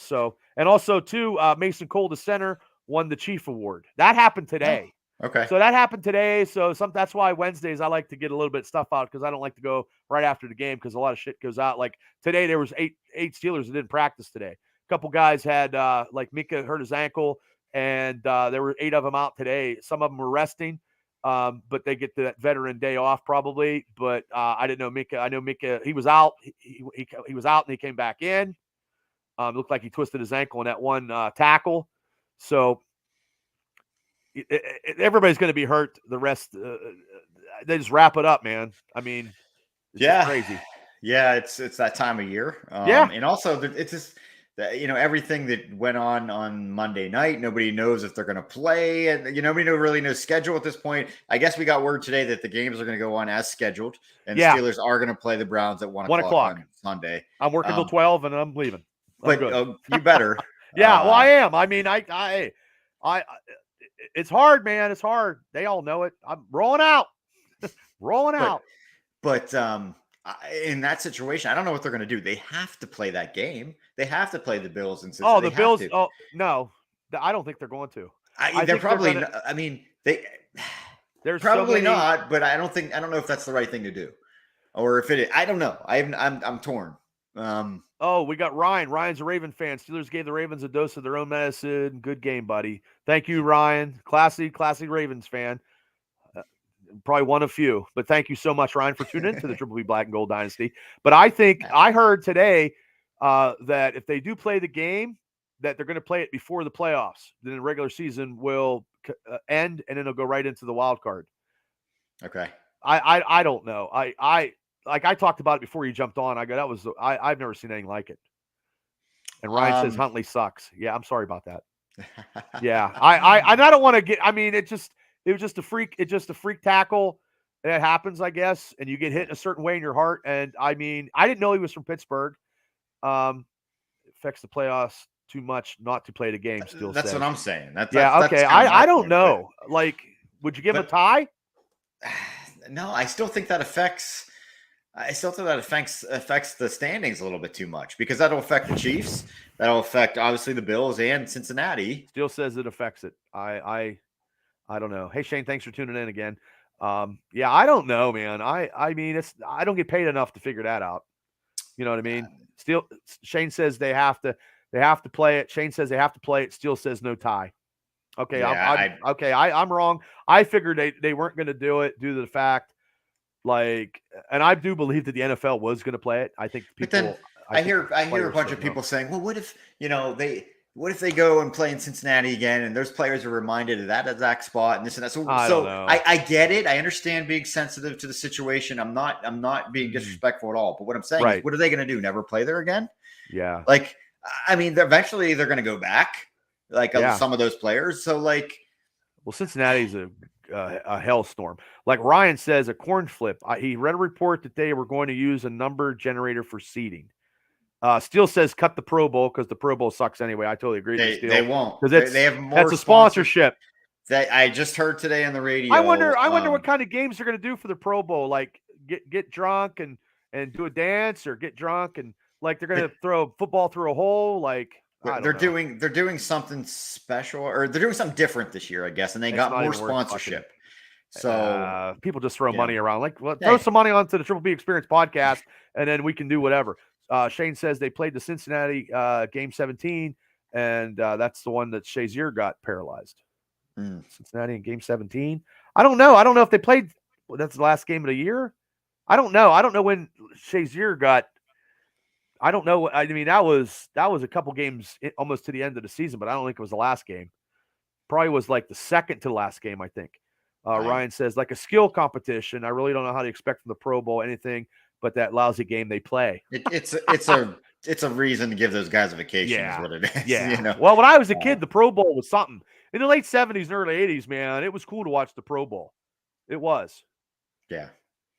So, and also too, Mason Cole, the center, won the Chief Award. That happened today. Okay. So that happened today. So that's why Wednesdays I like to get a little bit of stuff out because I don't like to go right after the game because a lot of shit goes out. Like today, there was eight Steelers that didn't practice today. A couple guys had like Mika hurt his ankle, and there were 8 of them out today. Some of them were resting. But they get the veteran day off probably. But I didn't know Mika. I know Mika. He was out. He was out and he came back in. Looked like he twisted his ankle in that one tackle. So everybody's going to be hurt. The rest, they just wrap it up, man. I mean, it's just crazy. Yeah, it's that time of year. And also it's just everything that went on Monday night. Nobody knows if they're going to play, and nobody really knows schedule at this point. I guess we got word today that the games are going to go on as scheduled, and Steelers are going to play the Browns at 1 o'clock on Sunday. I'm working till 12, and I'm leaving. But you better. Yeah, well, I am. I mean, I it's hard, man. It's hard. They all know it. I'm rolling out. But in that situation, I don't know what they're going to do. They have to play that game. They have to play the Bills in Cincinnati. Oh, the Bills. Oh, no. I don't think they're going to. They're probably not, I mean, they're probably not, but I don't know if that's the right thing to do. Or if it is. I don't know. I'm torn. We got Ryan. Ryan's a Raven fan. Steelers gave the Ravens a dose of their own medicine. Good game, buddy. Thank you, Ryan. Classy Ravens fan. Probably one of few, but thank you so much, Ryan, for tuning into the Triple B Black and Gold Dynasty. But I think I heard today that if they do play the game, that they're going to play it before the playoffs. Then the regular season will end, and then it'll go right into the wild card. Okay. I don't know. I talked about it before you jumped on. I go, I've never seen anything like it. And Ryan says Huntley sucks. Yeah, I'm sorry about that. Yeah, I don't want to get. I mean, it was just a freak. It's just a freak tackle. That happens, I guess, and you get hit in a certain way in your heart. And I mean, I didn't know he was from Pittsburgh. It affects the playoffs too much not to play the game. Still, that's what I'm saying. Okay. I don't know. Like, would you give him a tie? No, I still think that affects. Affects the standings a little bit too much because that'll affect the Chiefs. That'll affect obviously the Bills and Cincinnati. Still says it affects it. I don't know. Hey Shane, thanks for tuning in again. Yeah, I don't know, man. I mean, I don't get paid enough to figure that out. You know what I mean? Still, Shane says they have to play it. Shane says they have to play it. Still says no tie. Okay, yeah, I'm wrong. I figured they weren't going to do it due to the fact, like, and I do believe that the NFL was going to play it. I think people. But then I hear a bunch of people saying, "Well, what if they go and play in Cincinnati again, and those players are reminded of that exact spot and this and that?" So I get it. I understand being sensitive to the situation. I'm not being disrespectful at all. But what I'm saying is, what are they going to do? Never play there again? Yeah. Like, I mean, eventually they're going to go back. Like some of those players. So like, well, Cincinnati's a hellstorm. Like Ryan says, a corn flip. He read a report that they were going to use a number generator for seeding. Steele says cut the Pro Bowl because the Pro Bowl sucks anyway. I totally agree with Steele. They won't because they have more. That's a sponsorship. That I just heard today on the radio. I wonder what kind of games they're going to do for the Pro Bowl. Like get drunk and do a dance, or get drunk and like they're going to throw a football through a hole. Like they're doing something special, or they're doing something different this year, I guess, and they got more sponsorship. So people just throw money around. Like, throw some money onto the Triple B Experience podcast, and then we can do whatever. Shane says they played the Cincinnati game 17, and that's the one that Shazier got paralyzed. Cincinnati in game 17. I don't know. I don't know if they played. That's the last game of the year. I don't know. I don't know when Shazier got. I don't know. I mean, that was a couple games almost to the end of the season, but I don't think it was the last game. Probably was like the second to the last game, I think. Ryan says, like a skill competition. I really don't know how to expect from the Pro Bowl anything but that lousy game they play. It's a reason to give those guys a vacation is what it is. Yeah. Well, when I was a kid, the Pro Bowl was something. In the late 70s and early 80s, man, it was cool to watch the Pro Bowl. It was. Yeah.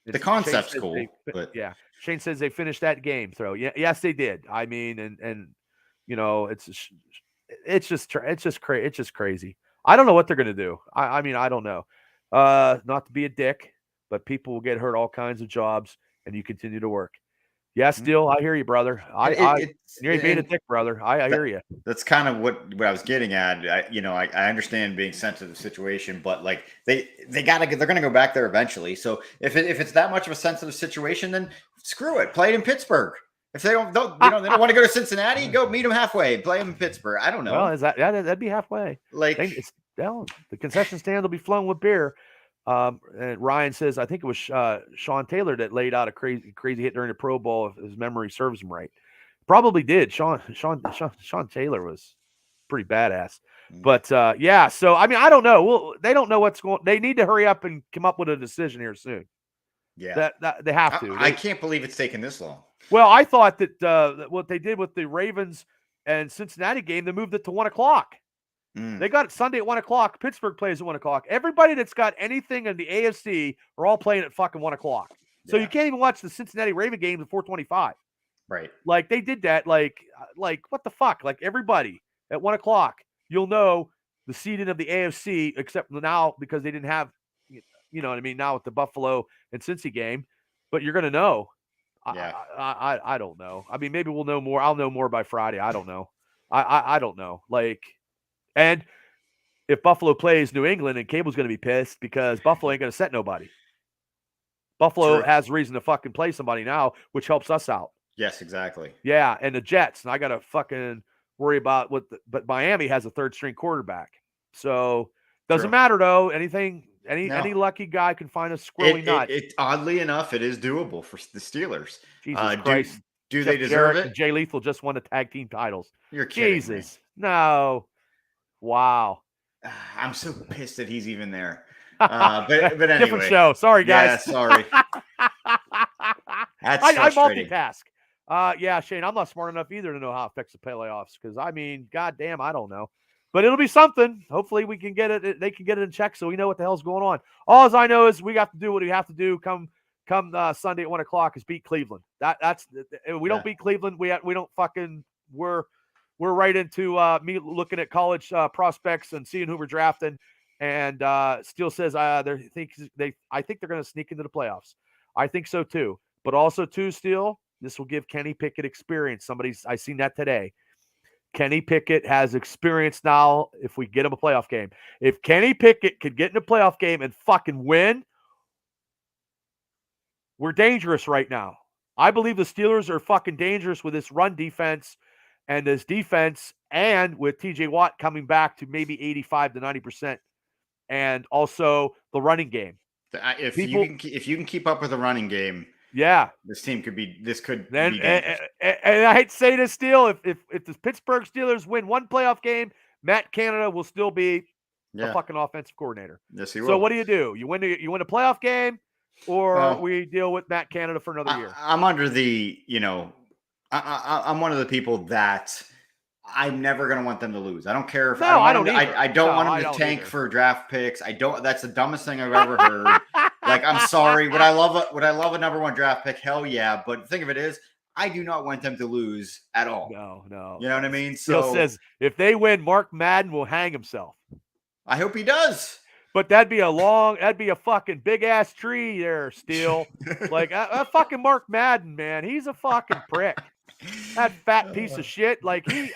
The concept's cool. But yeah. Shane says they finished that game throw. Yeah, yes, they did. I mean, and you know, it's it's just crazy. I don't know what they're gonna do. I mean, I don't know. Not to be a dick, but people will get hurt all kinds of jobs, and you continue to work. Yeah, still, I hear you, brother. And You ain't being a dick, brother. I hear you. That's kind of what I was getting at. I understand being sensitive to the situation, but like they're gonna go back there eventually. So if it's that much of a sensitive situation, then screw it. Play it in Pittsburgh. If they don't they don't want to go to Cincinnati, go meet them halfway. Play them in Pittsburgh. I don't know. Well, that'd be halfway. Like the concession stand will be flowing with beer. And Ryan says, I think it was Sean Taylor that laid out a crazy hit during the Pro Bowl, if his memory serves him right. Probably did. Sean Taylor was pretty badass. But yeah, so I mean, I don't know. Well, they don't know what's going. They need to hurry up and come up with a decision here soon. Yeah, that they have to. I can't believe it's taken this long. Well, I thought that what they did with the Ravens and Cincinnati game, they moved it to 1:00. They got it Sunday at 1:00. Pittsburgh plays at 1:00. Everybody that's got anything in the AFC are all playing at fucking 1:00. So you can't even watch the Cincinnati Raven game at 4:25. Right. Like they did that. Like what the fuck? Like everybody at 1:00, you'll know the seeding of the AFC, except now because they didn't have, you know what I mean, now with the Buffalo and Cincy game, but you're gonna know. Yeah. I don't know. I mean, maybe we'll know more. I'll know more by Friday. I don't know. I don't know. Like, and if Buffalo plays New England, and Cable's going to be pissed because Buffalo ain't going to set nobody. Buffalo has reason to fucking play somebody now, which helps us out. Yes, exactly. Yeah, and the Jets, and I got to fucking worry about but Miami has a third string quarterback. So doesn't matter though. Any lucky guy can find a squirrely nut. Oddly enough, it is doable for the Steelers. Jesus Christ. Do they deserve it? Jay Lethal just won the tag team titles. You're kidding Jesus. Me. No. Wow. I'm so pissed that he's even there. But anyway. Different show. Sorry, guys. Yeah, sorry. I multitask. Yeah, Shane, I'm not smart enough either to know how to fix the playoffs because, I mean, goddamn, I don't know. But it'll be something. Hopefully we can get it. They can get it in check so we know what the hell's going on. All I know is we have to do what we have to do come Sunday at 1:00 is beat Cleveland. That's we don't beat Cleveland. We don't fucking we're right into me looking at college prospects and seeing who we're drafting. And Steele says I think they're going to sneak into the playoffs. I think so too. But also too, Steele, this will give Kenny Pickett experience. I seen that today. Kenny Pickett has experience now if we get him a playoff game. If Kenny Pickett could get in a playoff game and fucking win, we're dangerous right now. I believe the Steelers are fucking dangerous with this run defense and this defense, and with TJ Watt coming back to maybe 85 to 90%, and also the running game. If you can keep up with the running game, yeah, this team could be and I hate to say this, Steele, if the Pittsburgh Steelers win one playoff game, Matt Canada will still be the fucking offensive coordinator. Yes, he will. So what do? You win a playoff game, or we deal with Matt Canada for another year? I'm under the, I'm one of the people that I'm never going to want them to lose. I don't care if I don't want them to tank for draft picks. That's the dumbest thing I've ever heard. Like, I'm sorry. Would I love a number one draft pick? Hell yeah. But the thing of it is, I do not want them to lose at all. No. You know what I mean? So Steele says if they win, Mark Madden will hang himself. I hope he does. But that'd be a fucking big ass tree there, Steele. Like a fucking Mark Madden, man. He's a fucking prick. That fat piece of shit. Like he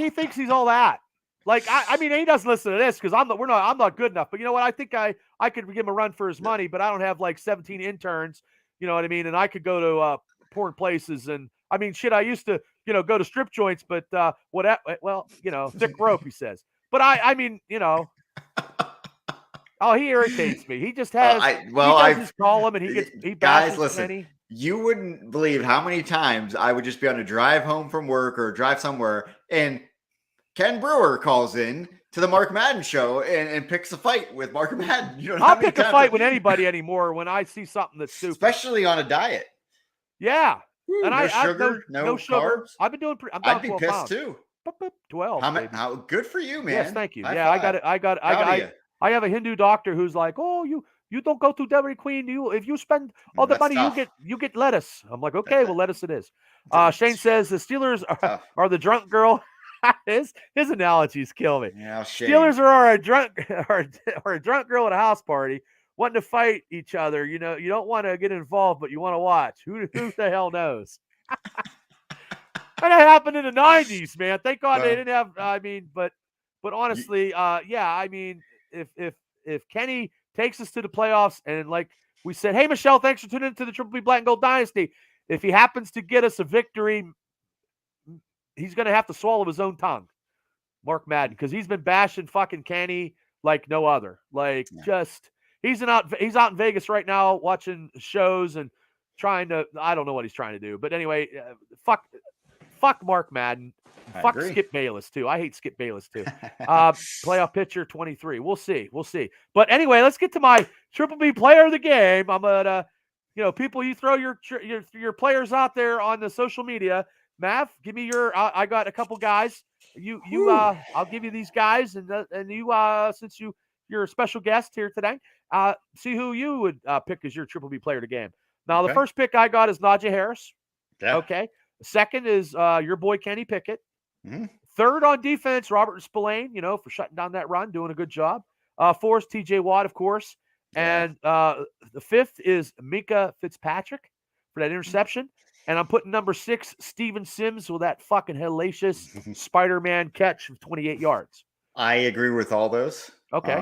thinks he's all that. Like I mean, he doesn't listen to this because I'm not good enough. But you know what? I think I could give him a run for his money, but I don't have like 17 interns. You know what I mean? And I could go to porn places, and I mean, shit. I used to go to strip joints, but whatever. Well, thick rope, he says. But I mean, he irritates me. He just has. He does his column, and he guys, listen. You wouldn't believe how many times I would just be on a drive home from work or drive somewhere, and Ken Brewer calls in to the Mark Madden show and picks a fight with Mark Madden. I'll pick a fight with anybody anymore when I see something that's stupid, especially on a diet. Yeah, and no sugar, no sugar. carbs. I've been doing. I'd be pissed pounds. Too. 12. How good for you, man? Yes, thank you. Yeah, I have a Hindu doctor who's like, oh, you don't go to Dairy Queen. If you spend all the money, you get lettuce. I'm like, okay, well, lettuce it is. Shane says the Steelers are the drunk girl. his analogies kill me. Yeah, shame. Steelers are a drunk or a drunk girl at a house party wanting to fight each other. You know, you don't want to get involved, but you want to watch. Who the hell knows? And that happened in the 90s, man. Thank God they didn't have. I mean, but honestly, yeah. I mean, if Kenny takes us to the playoffs, and like we said, hey Michelle, thanks for tuning into the Triple B Black and Gold Dynasty. If he happens to get us a victory, he's going to have to swallow his own tongue, Mark Madden, because he's been bashing fucking Kenny like no other. Like, just he's out in Vegas right now watching shows and trying to. I don't know what he's trying to do, but anyway, fuck Mark Madden. Fuck agree. Skip Bayless too. I hate Skip Bayless too. Playoff pitcher 23. We'll see. But anyway, let's get to my Triple B player of the game. I'm gonna, people, you throw your players out there on the social media. Mav, give me your. I got a couple guys. I'll give you these guys, and you, since you're a special guest here today, see who you would pick as your Triple B player of the game. Now, the first pick I got is Najee Harris. Yeah. Okay. Second is your boy Kenny Pickett. Mm-hmm. Third on defense, Robert Spillane, for shutting down that run, doing a good job. Fourth, TJ Watt, of course. Yeah. And the fifth is Minka Fitzpatrick for that interception. And I'm putting number 6, Steven Sims, with that fucking hellacious Spider-Man catch of 28 yards. I agree with all those. Okay.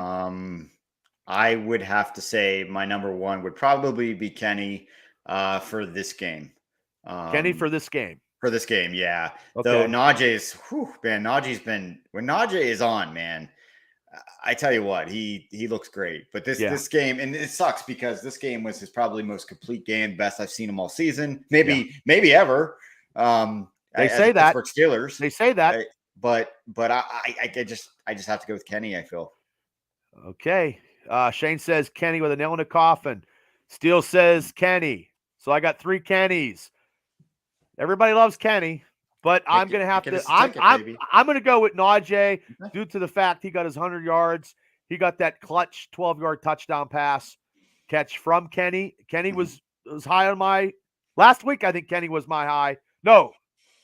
I would have to say my number 1 would probably be Kenny for this game. Kenny for this game. For this game, yeah. Okay. Though Najee's, Najee's been, when Najee is on, man, I tell you what, he looks great. But this game, and it sucks because this game was his probably most complete game, best I've seen him all season, maybe ever. They say that. Steelers. They say that. But I just have to go with Kenny, I feel. Okay. Shane says Kenny with a nail in the coffin. Steele says Kenny. So I got 3 Kennys. Everybody loves Kenny, but I'm going to have to. I'm going to go with Najee due to the fact he got his 100 yards. He got that clutch 12-yard touchdown pass catch from Kenny. Kenny was high on my last week. I think Kenny was my high. No,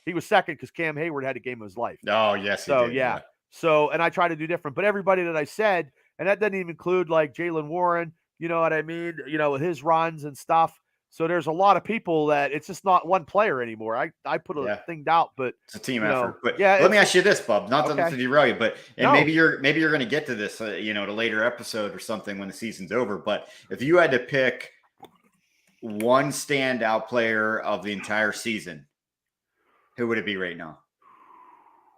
he was second because Cam Hayward had a game of his life. Oh yes, so he did, yeah. So, and I try to do different, but everybody that I said, and that doesn't even include like Jaylen Warren. You know what I mean? With his runs and stuff. So there's a lot of people that it's just not one player anymore. I put a thing out, but it's a team effort. But let me ask you this, Bub, not to derail you, but maybe you're going to get to this, at a later episode or something when the season's over. But if you had to pick one standout player of the entire season, who would it be right now?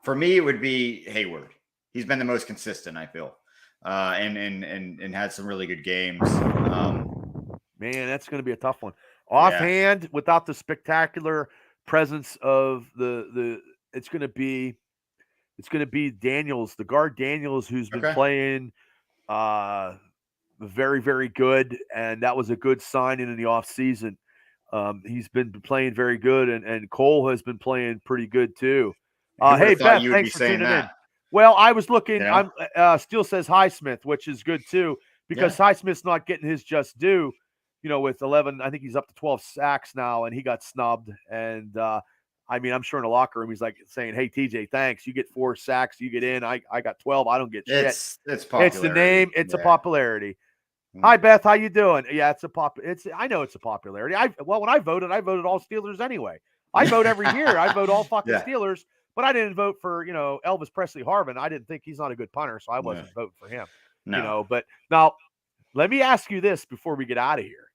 For me, it would be Hayward. He's been the most consistent, I feel, and had some really good games. Man, that's going to be a tough one. Offhand, without the spectacular presence of it's going to be Daniels, the guard Daniels, who's been playing very, very good, and that was a good signing in the offseason. He's been playing very good, and Cole has been playing pretty good too. Hey, Beth, thanks for tuning in. Well, I was looking. Steele says Highsmith, which is good too, because Highsmith's not getting his just due. With 11, I think he's up to 12 sacks now, and he got snubbed. And I mean, I'm sure in the locker room, he's like saying, "Hey, TJ, thanks. You get 4 sacks. You get in. I got 12. I don't get shit." It's popularity. It's the name. It's a popularity. Hi, Beth. How you doing? Yeah, I know it's a popularity. When I voted all Steelers anyway. I vote every year. I vote all fucking Steelers, but I didn't vote for Elvis Presley Harvin. I didn't think he's not a good punter, so I wasn't voting for him. No. But now let me ask you this before we get out of here.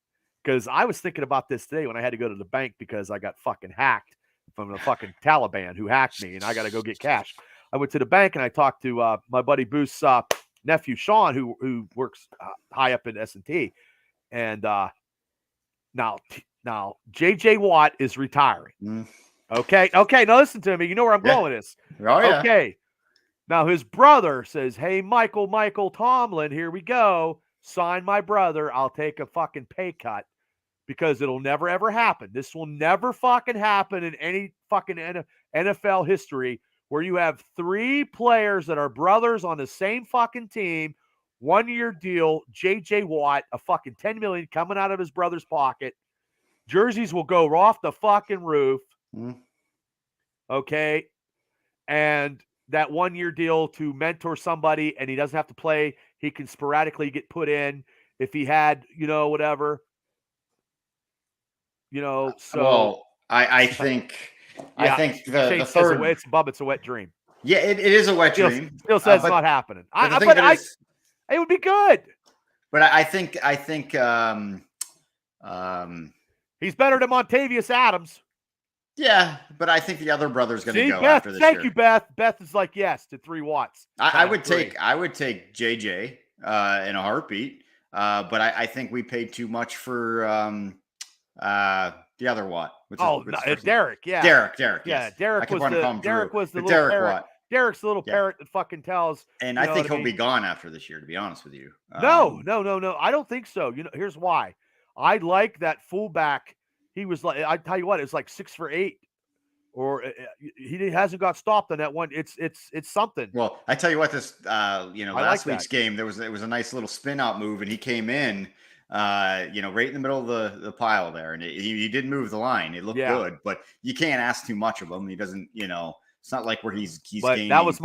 Because I was thinking about this today when I had to go to the bank because I got fucking hacked from the fucking Taliban who hacked me, and I got to go get cash. I went to the bank and I talked to my buddy Booth's nephew Sean, who works high up in S&T, and now JJ Watt is retiring. Okay. Now listen to me. You know where I'm going with this. Oh, yeah. Okay. Now his brother says, "Hey, Michael Tomlin, here we go. Sign my brother. I'll take a fucking pay cut." Because it'll never, ever happen. This will never fucking happen in any fucking NFL history where you have 3 players that are brothers on the same fucking team, 1-year deal, JJ Watt, a fucking $10 million coming out of his brother's pocket. Jerseys will go off the fucking roof. Okay. And that 1-year deal to mentor somebody, and he doesn't have to play. He can sporadically get put in if he had, whatever. So Well, I think Shane the says third. it's a wet dream. Yeah, it is a wet dream. Still says it's not happening. But the thing that is, it would be good. But I think he's better than Montavious Adams. Yeah, but I think the other brother's going to go Beth, after this year. Thank you, Beth. Beth is like yes to 3 Watts. I would take JJ in a heartbeat, but I think we paid too much for the other Watt. Derek. Yeah, Derek. Yeah, yes. Derek was the little Derek parrot. Watt. Derek's the little parrot that fucking tells. And I think he'll be gone after this year, to be honest with you. No. I don't think so. Here's why. I like that fullback. He was like, I tell you what, it's like 6 for 8, or he hasn't got stopped on that one. It's something. Well, I tell you what, this last week's game, it was a nice little spin out move, and he came in, right in the middle of the pile there, and he did move the line. It looked good, but you can't ask too much of him. He doesn't, it's not like where he's. But gaining. that was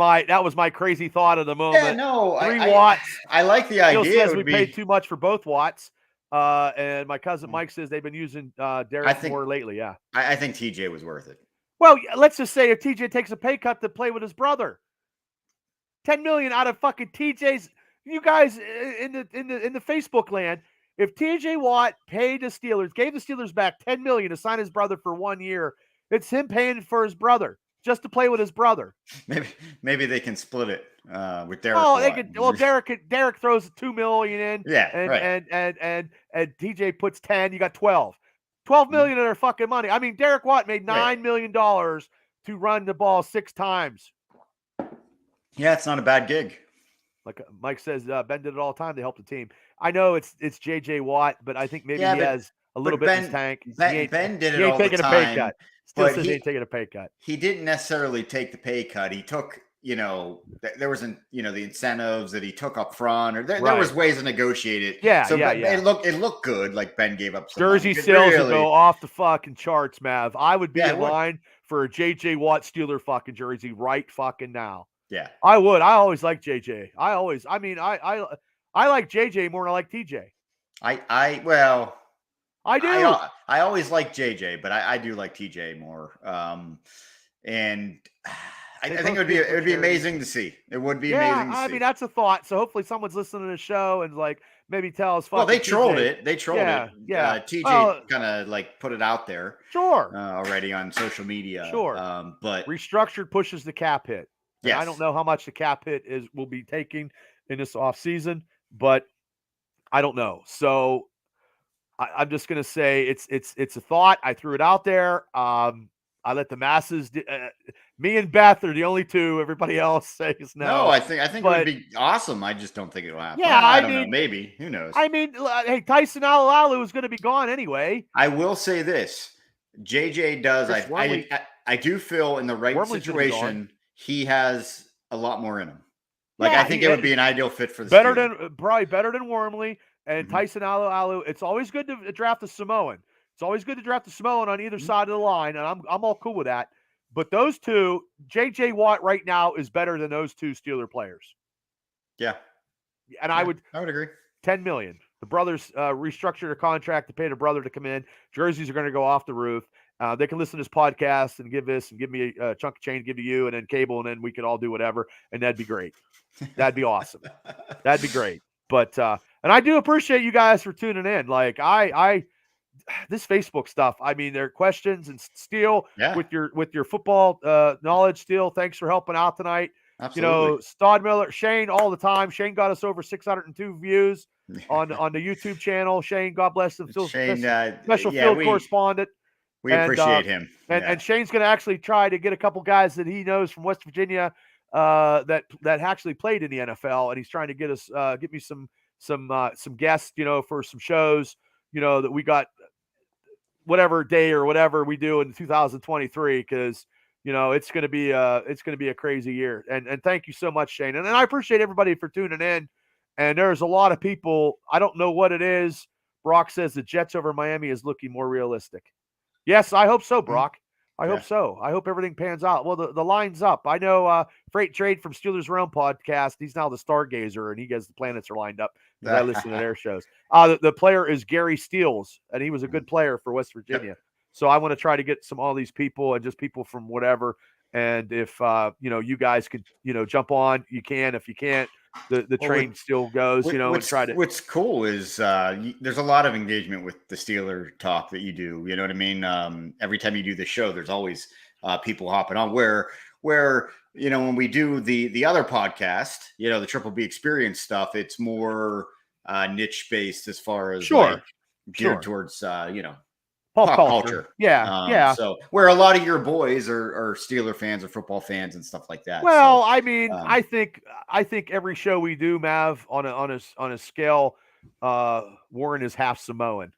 my crazy thought of the moment. Yeah, no, 3 Watts. I like the idea. Still says we paid too much for both Watts. And my cousin Mike says they've been using Derek more lately. Yeah, I think TJ was worth it. Well, let's just say if TJ takes a pay cut to play with his brother, $10 million out of fucking TJ's. You guys in the Facebook land, if TJ Watt paid the Steelers, gave the Steelers back $10 million to sign his brother for 1 year, it's him paying for his brother just to play with his brother. Maybe they can split it with Derek. Oh, they could. Well, Derek throws $2 million in. Yeah, and TJ puts 10. You got 12. $12 million of their fucking money. I mean, Derek Watt made $9 million to run the ball 6 times. Yeah, it's not a bad gig. Like Mike says, Ben did it all the time to help the team. I know it's JJ Watt, but I think maybe he has a little bit in his tank. Ben did it all the time. He ain't taking a pay cut. Still says he ain't taking a pay cut. He didn't necessarily take the pay cut. He took, there wasn't, the incentives that he took up front, or there was ways to negotiate it. Yeah, so yeah. It looked good. Like Ben gave up some jersey sales would go off the fucking charts, Mav. I would be in line for a JJ Watt Steeler fucking jersey right fucking now. Yeah, I would. I always like JJ. I like JJ more than I like TJ. I do. I always like JJ, but I do like TJ more. And I think it would be amazing to see. It would be amazing to see. I mean, that's a thought. So hopefully someone's listening to the show and like maybe tell us. Well, they trolled it. They trolled it. Yeah. TJ kind of like put it out there. Sure. Already on social media. Sure. But restructured pushes the cap hit. Yes. I don't know how much the cap hit will be taking in this offseason, but I don't know. So I'm just gonna say it's a thought. I threw it out there. I let the masses. Me and Beth are the only two. Everybody else says no. No, I think it would be awesome. I just don't think it will happen. Yeah, I don't know. Maybe, who knows? I mean, hey, Tyson Alualu is going to be gone anyway. I will say this: JJ does. I do feel in the right situation, he has a lot more in him. Like I think it would be an ideal fit for the probably better than Wormley and Tyson Alualu. It's always good to draft a Samoan. It's always good to draft a Samoan on either side of the line, and I'm all cool with that. But those two, JJ Watt right now is better than those two Steeler players. Yeah, and I would agree. $10 million. The brothers restructured a contract to pay their brother to come in. Jerseys are going to go off the roof. They can listen to this podcast and give me a chunk of change, give to you, and then cable, and then we could all do whatever, and that'd be great. That'd be awesome. That'd be great. But and I do appreciate you guys for tuning in. Like this Facebook stuff. I mean, there are questions and Steele with your football knowledge. Steele, thanks for helping out tonight. Absolutely. Stodmiller, Shane, all the time. Shane got us over 602 views on the YouTube channel. Shane, God bless him. Shane, special field correspondent. We appreciate him. And Shane's going to actually try to get a couple guys that he knows from West Virginia that actually played in the NFL, and he's trying to get me some guests, for some shows, that we got whatever day or whatever we do in 2023, because it's going to be a crazy year. And thank you so much, Shane. And I appreciate everybody for tuning in. And there's a lot of people. I don't know what it is. Brock says the Jets over Miami is looking more realistic. Yes, I hope so, Brock. I hope so. I hope everything pans out. Well, the line's up. I know Freight Trade from Steelers Realm podcast. He's now the Stargazer, and he gets the planets are lined up because I listen to their shows. The player is Gary Steels, and he was a good player for West Virginia. Yep. So I want to try to get all these people and just people from whatever. And if you guys could jump on, you can. If you can't, the train still goes. And try to. What's cool is there's a lot of engagement with the Steeler talk that you do. You know what I mean? Every time you do the show, there's always people hopping on. Where when we do the other podcast, the Triple B Experience stuff, it's more niche based as far as geared towards pop culture. Yeah. So where a lot of your boys are Steeler fans or football fans and stuff like that. Well, so, I mean, I think every show we do, Mav, on a scale, Warren is half Samoan.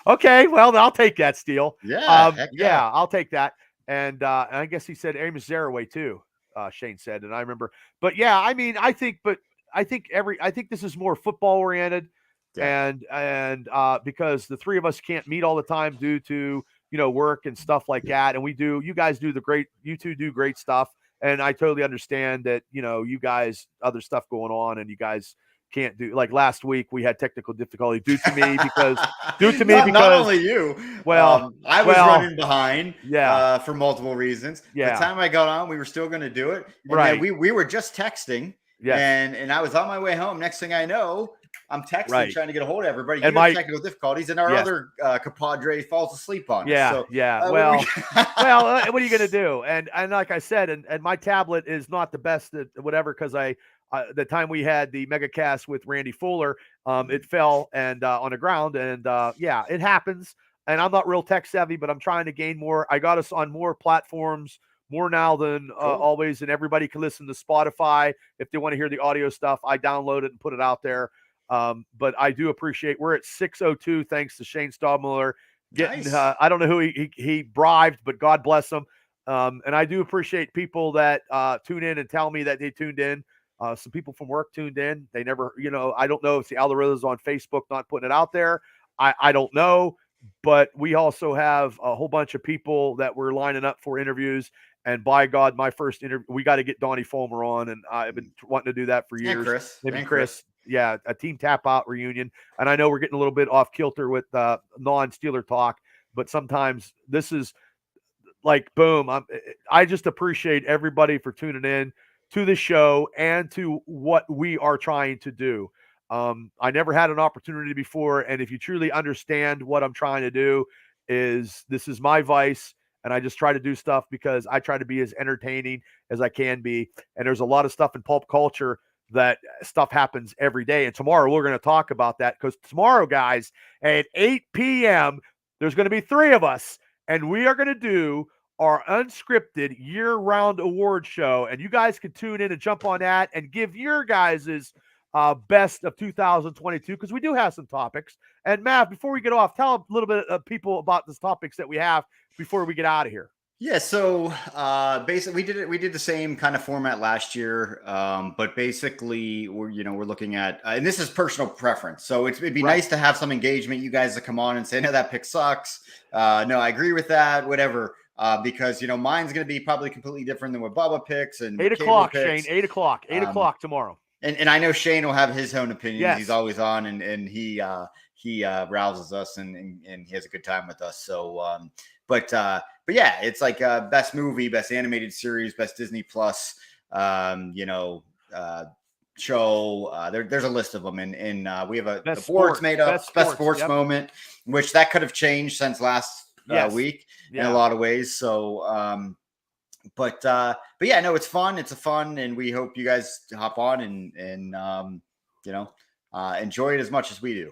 Okay, well, I'll take that, Steele. Yeah, I'll take that. And I guess he said Amos Zaraway too. Shane said, and I remember. But yeah, I mean, I think this is more football oriented. Yeah. And because the three of us can't meet all the time due to work and stuff like that, and you guys do you two do great stuff, and I totally understand that you guys other stuff going on, and you guys can't do, like last week we had technical difficulty due to me because not only you. Well, I was running behind. Yeah, for multiple reasons. Yeah, the time I got on, we were still going to do it. And right. We were just texting. Yeah, and I was on my way home. Next thing I know, I'm texting, trying to get a hold of everybody. You have technical difficulties, and our other compadre falls asleep on us. So, well, what are you going to do? And like I said, and my tablet is not the best at whatever, because the time we had the mega cast with Randy Fuller, it fell and on the ground, and it happens. And I'm not real tech savvy, but I'm trying to gain more. I got us on more platforms. More now than always, and everybody can listen to Spotify if they want to hear the audio stuff. I download it and put it out there. But I do appreciate. We're at 602, thanks to Shane Staubmiller getting. Nice. I don't know who he bribed, but God bless him. And I do appreciate people that tune in and tell me that they tuned in. Some people from work tuned in. They never, I don't know if the algorithm's on Facebook not putting it out there. I don't know. But we also have a whole bunch of people that we're lining up for interviews. And by God, my first interview, we got to get Donnie Fulmer on. And I've been wanting to do that for years. Chris. Yeah, a team tap out reunion. And I know we're getting a little bit off kilter with non-Steeler talk. But sometimes this is like, boom. I just appreciate everybody for tuning in to the show and to what we are trying to do. I never had an opportunity before. And if you truly understand what I'm trying to do, this is my vice. And I just try to do stuff because I try to be as entertaining as I can be. And there's a lot of stuff in pulp culture that stuff happens every day. And tomorrow we're going to talk about that, because tomorrow, guys, at 8 p.m., there's going to be 3 of us. And we are going to do our unscripted year-round award show. And you guys can tune in and jump on that and give your guys' best of 2022, because we do have some topics. And Matt, before we get off, tell a little bit of people about the topics that we have before we get out of here. Yeah, so basically we did the same kind of format last year, but basically we're looking at and this is personal preference, so it'd be nice to have some engagement. You guys to come on and say, no, that pick sucks, no, I agree with that, whatever, because mine's going to be probably completely different than what Bubba picks. And 8 o'clock, Shane, 8 o'clock tomorrow. And I know Shane will have his own opinions. Yes. He's always on, and he rouses us and he has a good time with us. So, but yeah, it's like best movie, best animated series, best Disney Plus, show. There's a list of them, and we have the board's made up best sports moment, which that could have changed since last week in a lot of ways. So, but yeah, no, it's fun. It's fun, and we hope you guys hop on and enjoy it as much as we do.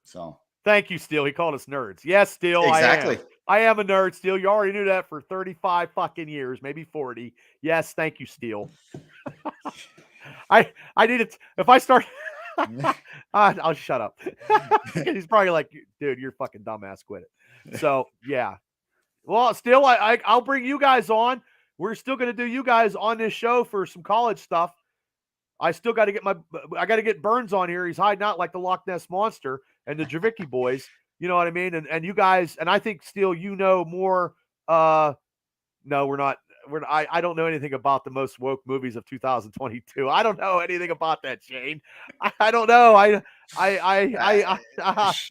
So thank you, Steele. He called us nerds. Yes, Steele. Exactly. I am a nerd, Steele. You already knew that for 35 fucking years, maybe 40. Yes, thank you, Steele. I need it. If I start, I'll shut up. He's probably like, dude, you're fucking dumbass. Quit it. So yeah. Well, still, I'll bring you guys on. We're still going to do you guys on this show for some college stuff. I still got to get Burns on here. He's hiding out like the Loch Ness Monster and the Javicki boys. You know what I mean? And you guys, and I think, Steele, more No, we're not. I don't know anything about the most woke movies of 2022. I don't know anything about that, Shane. I don't know.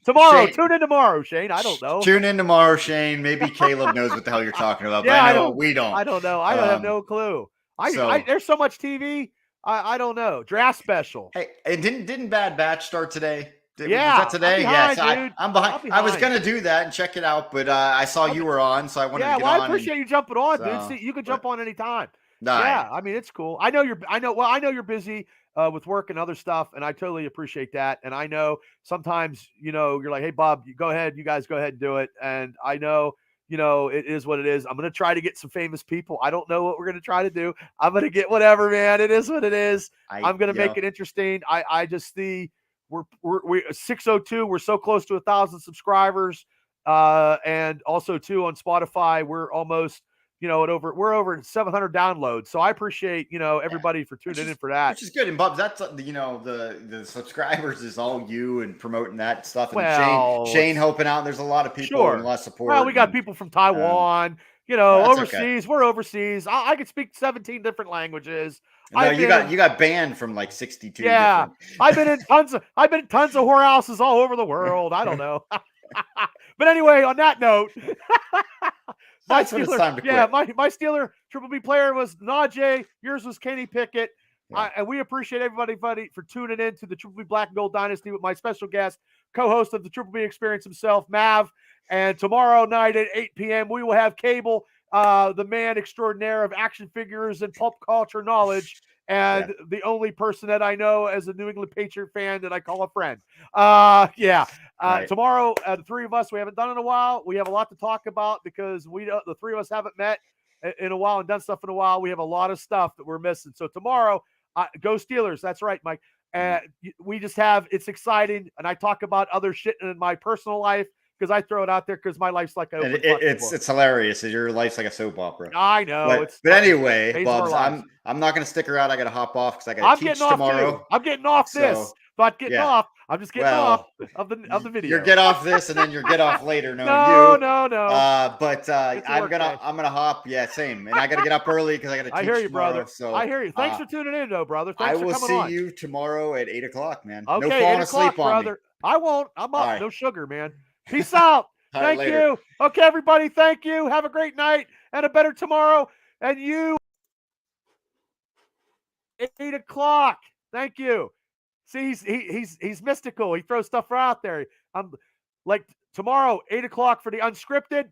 Tomorrow, Shane, tune in tomorrow, Shane. I don't know. Tune in tomorrow, Shane. Maybe Caleb knows what the hell you're talking about, but Yeah, I know we don't. I don't know. I don't have no clue. There's so much TV. I don't know. Draft special. Hey, and didn't Bad Batch start today? Was Yeah, that today? I'm behind, Yes, dude. I'm behind. I'm I was behind. gonna do that and check it out, but I saw you were on, so I wanted to get on. I appreciate you jumping on, so, dude. See, you can jump on anytime. No, Yeah, I mean it's cool. I know you're busy with work and other stuff, and I totally appreciate that. And I know sometimes, you're like, hey Bob, you guys go ahead and do it. And I know, it is what it is. I'm gonna try to get some famous people. I don't know what we're gonna try to do. I'm gonna get whatever, man. It is what it is. I'm gonna make it interesting. I just see we're 602. We're so close to 1,000 subscribers, and also too on Spotify. We're almost we're over 700 downloads. So I appreciate, everybody for tuning in for that. Which is good. And Bubs, that's, the subscribers is all you and promoting that stuff. And Shane helping out. There's a lot of people and a lot of support. Well, we got people from Taiwan, overseas. Okay. We're overseas. I can speak 17 different langues. No, you got banned from like 62. Yeah. I've been in tons of whorehouses all over the world. I don't know. But anyway, on that note, my Steeler Triple B player was Najee. Yours was Kenny Pickett. Yeah. And we appreciate everybody for tuning in to the Triple B Black and Gold Dynasty with my special guest, co-host of the Triple B Experience himself, Mav. And tomorrow night at 8 p.m., we will have Cable, the man extraordinaire of action figures and pulp culture knowledge, and the only person that I know as a New England Patriot fan that I call a friend. Tomorrow, the three of us, we haven't done it in a while. We have a lot to talk about because the three of us haven't met in a while and done stuff in a while. We have a lot of stuff that we're missing. So tomorrow, go Steelers. That's right, Mike. And it's exciting. And I talk about other shit in my personal life because I throw it out there because my life's like it's hilarious. Your life's like a soap opera. I know. But anyway, Bubs, I'm not going to stick around. I got to hop off because I got to teach tomorrow. I'm getting off this. Not getting off. I'm just getting off of the video. You're get off this, and then you're get off later. No. But I'm gonna hop. Yeah, same. And I gotta get up early because I gotta teach tomorrow. I hear you, brother. So I hear you. Thanks for tuning in, though, brother. Thanks for coming on. I will see you tomorrow at 8:00, man. Okay, no falling asleep on brother. me. I won't. I'm up. Right. No sugar, man. Peace out. Thank you. Okay, everybody. Thank you. Have a great night and a better tomorrow. And you 8:00. Thank you. See, he's mystical. He throws stuff out there. I'm like tomorrow, 8:00 for the unscripted.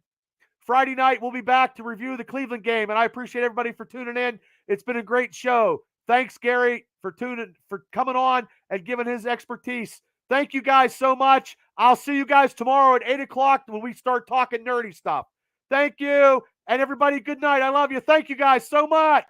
Friday night, we'll be back to review the Cleveland game. And I appreciate everybody for tuning in. It's been a great show. Thanks, Gary, for coming on and giving his expertise. Thank you guys so much. I'll see you guys tomorrow at 8:00 when we start talking nerdy stuff. Thank you. And everybody, good night. I love you. Thank you guys so much.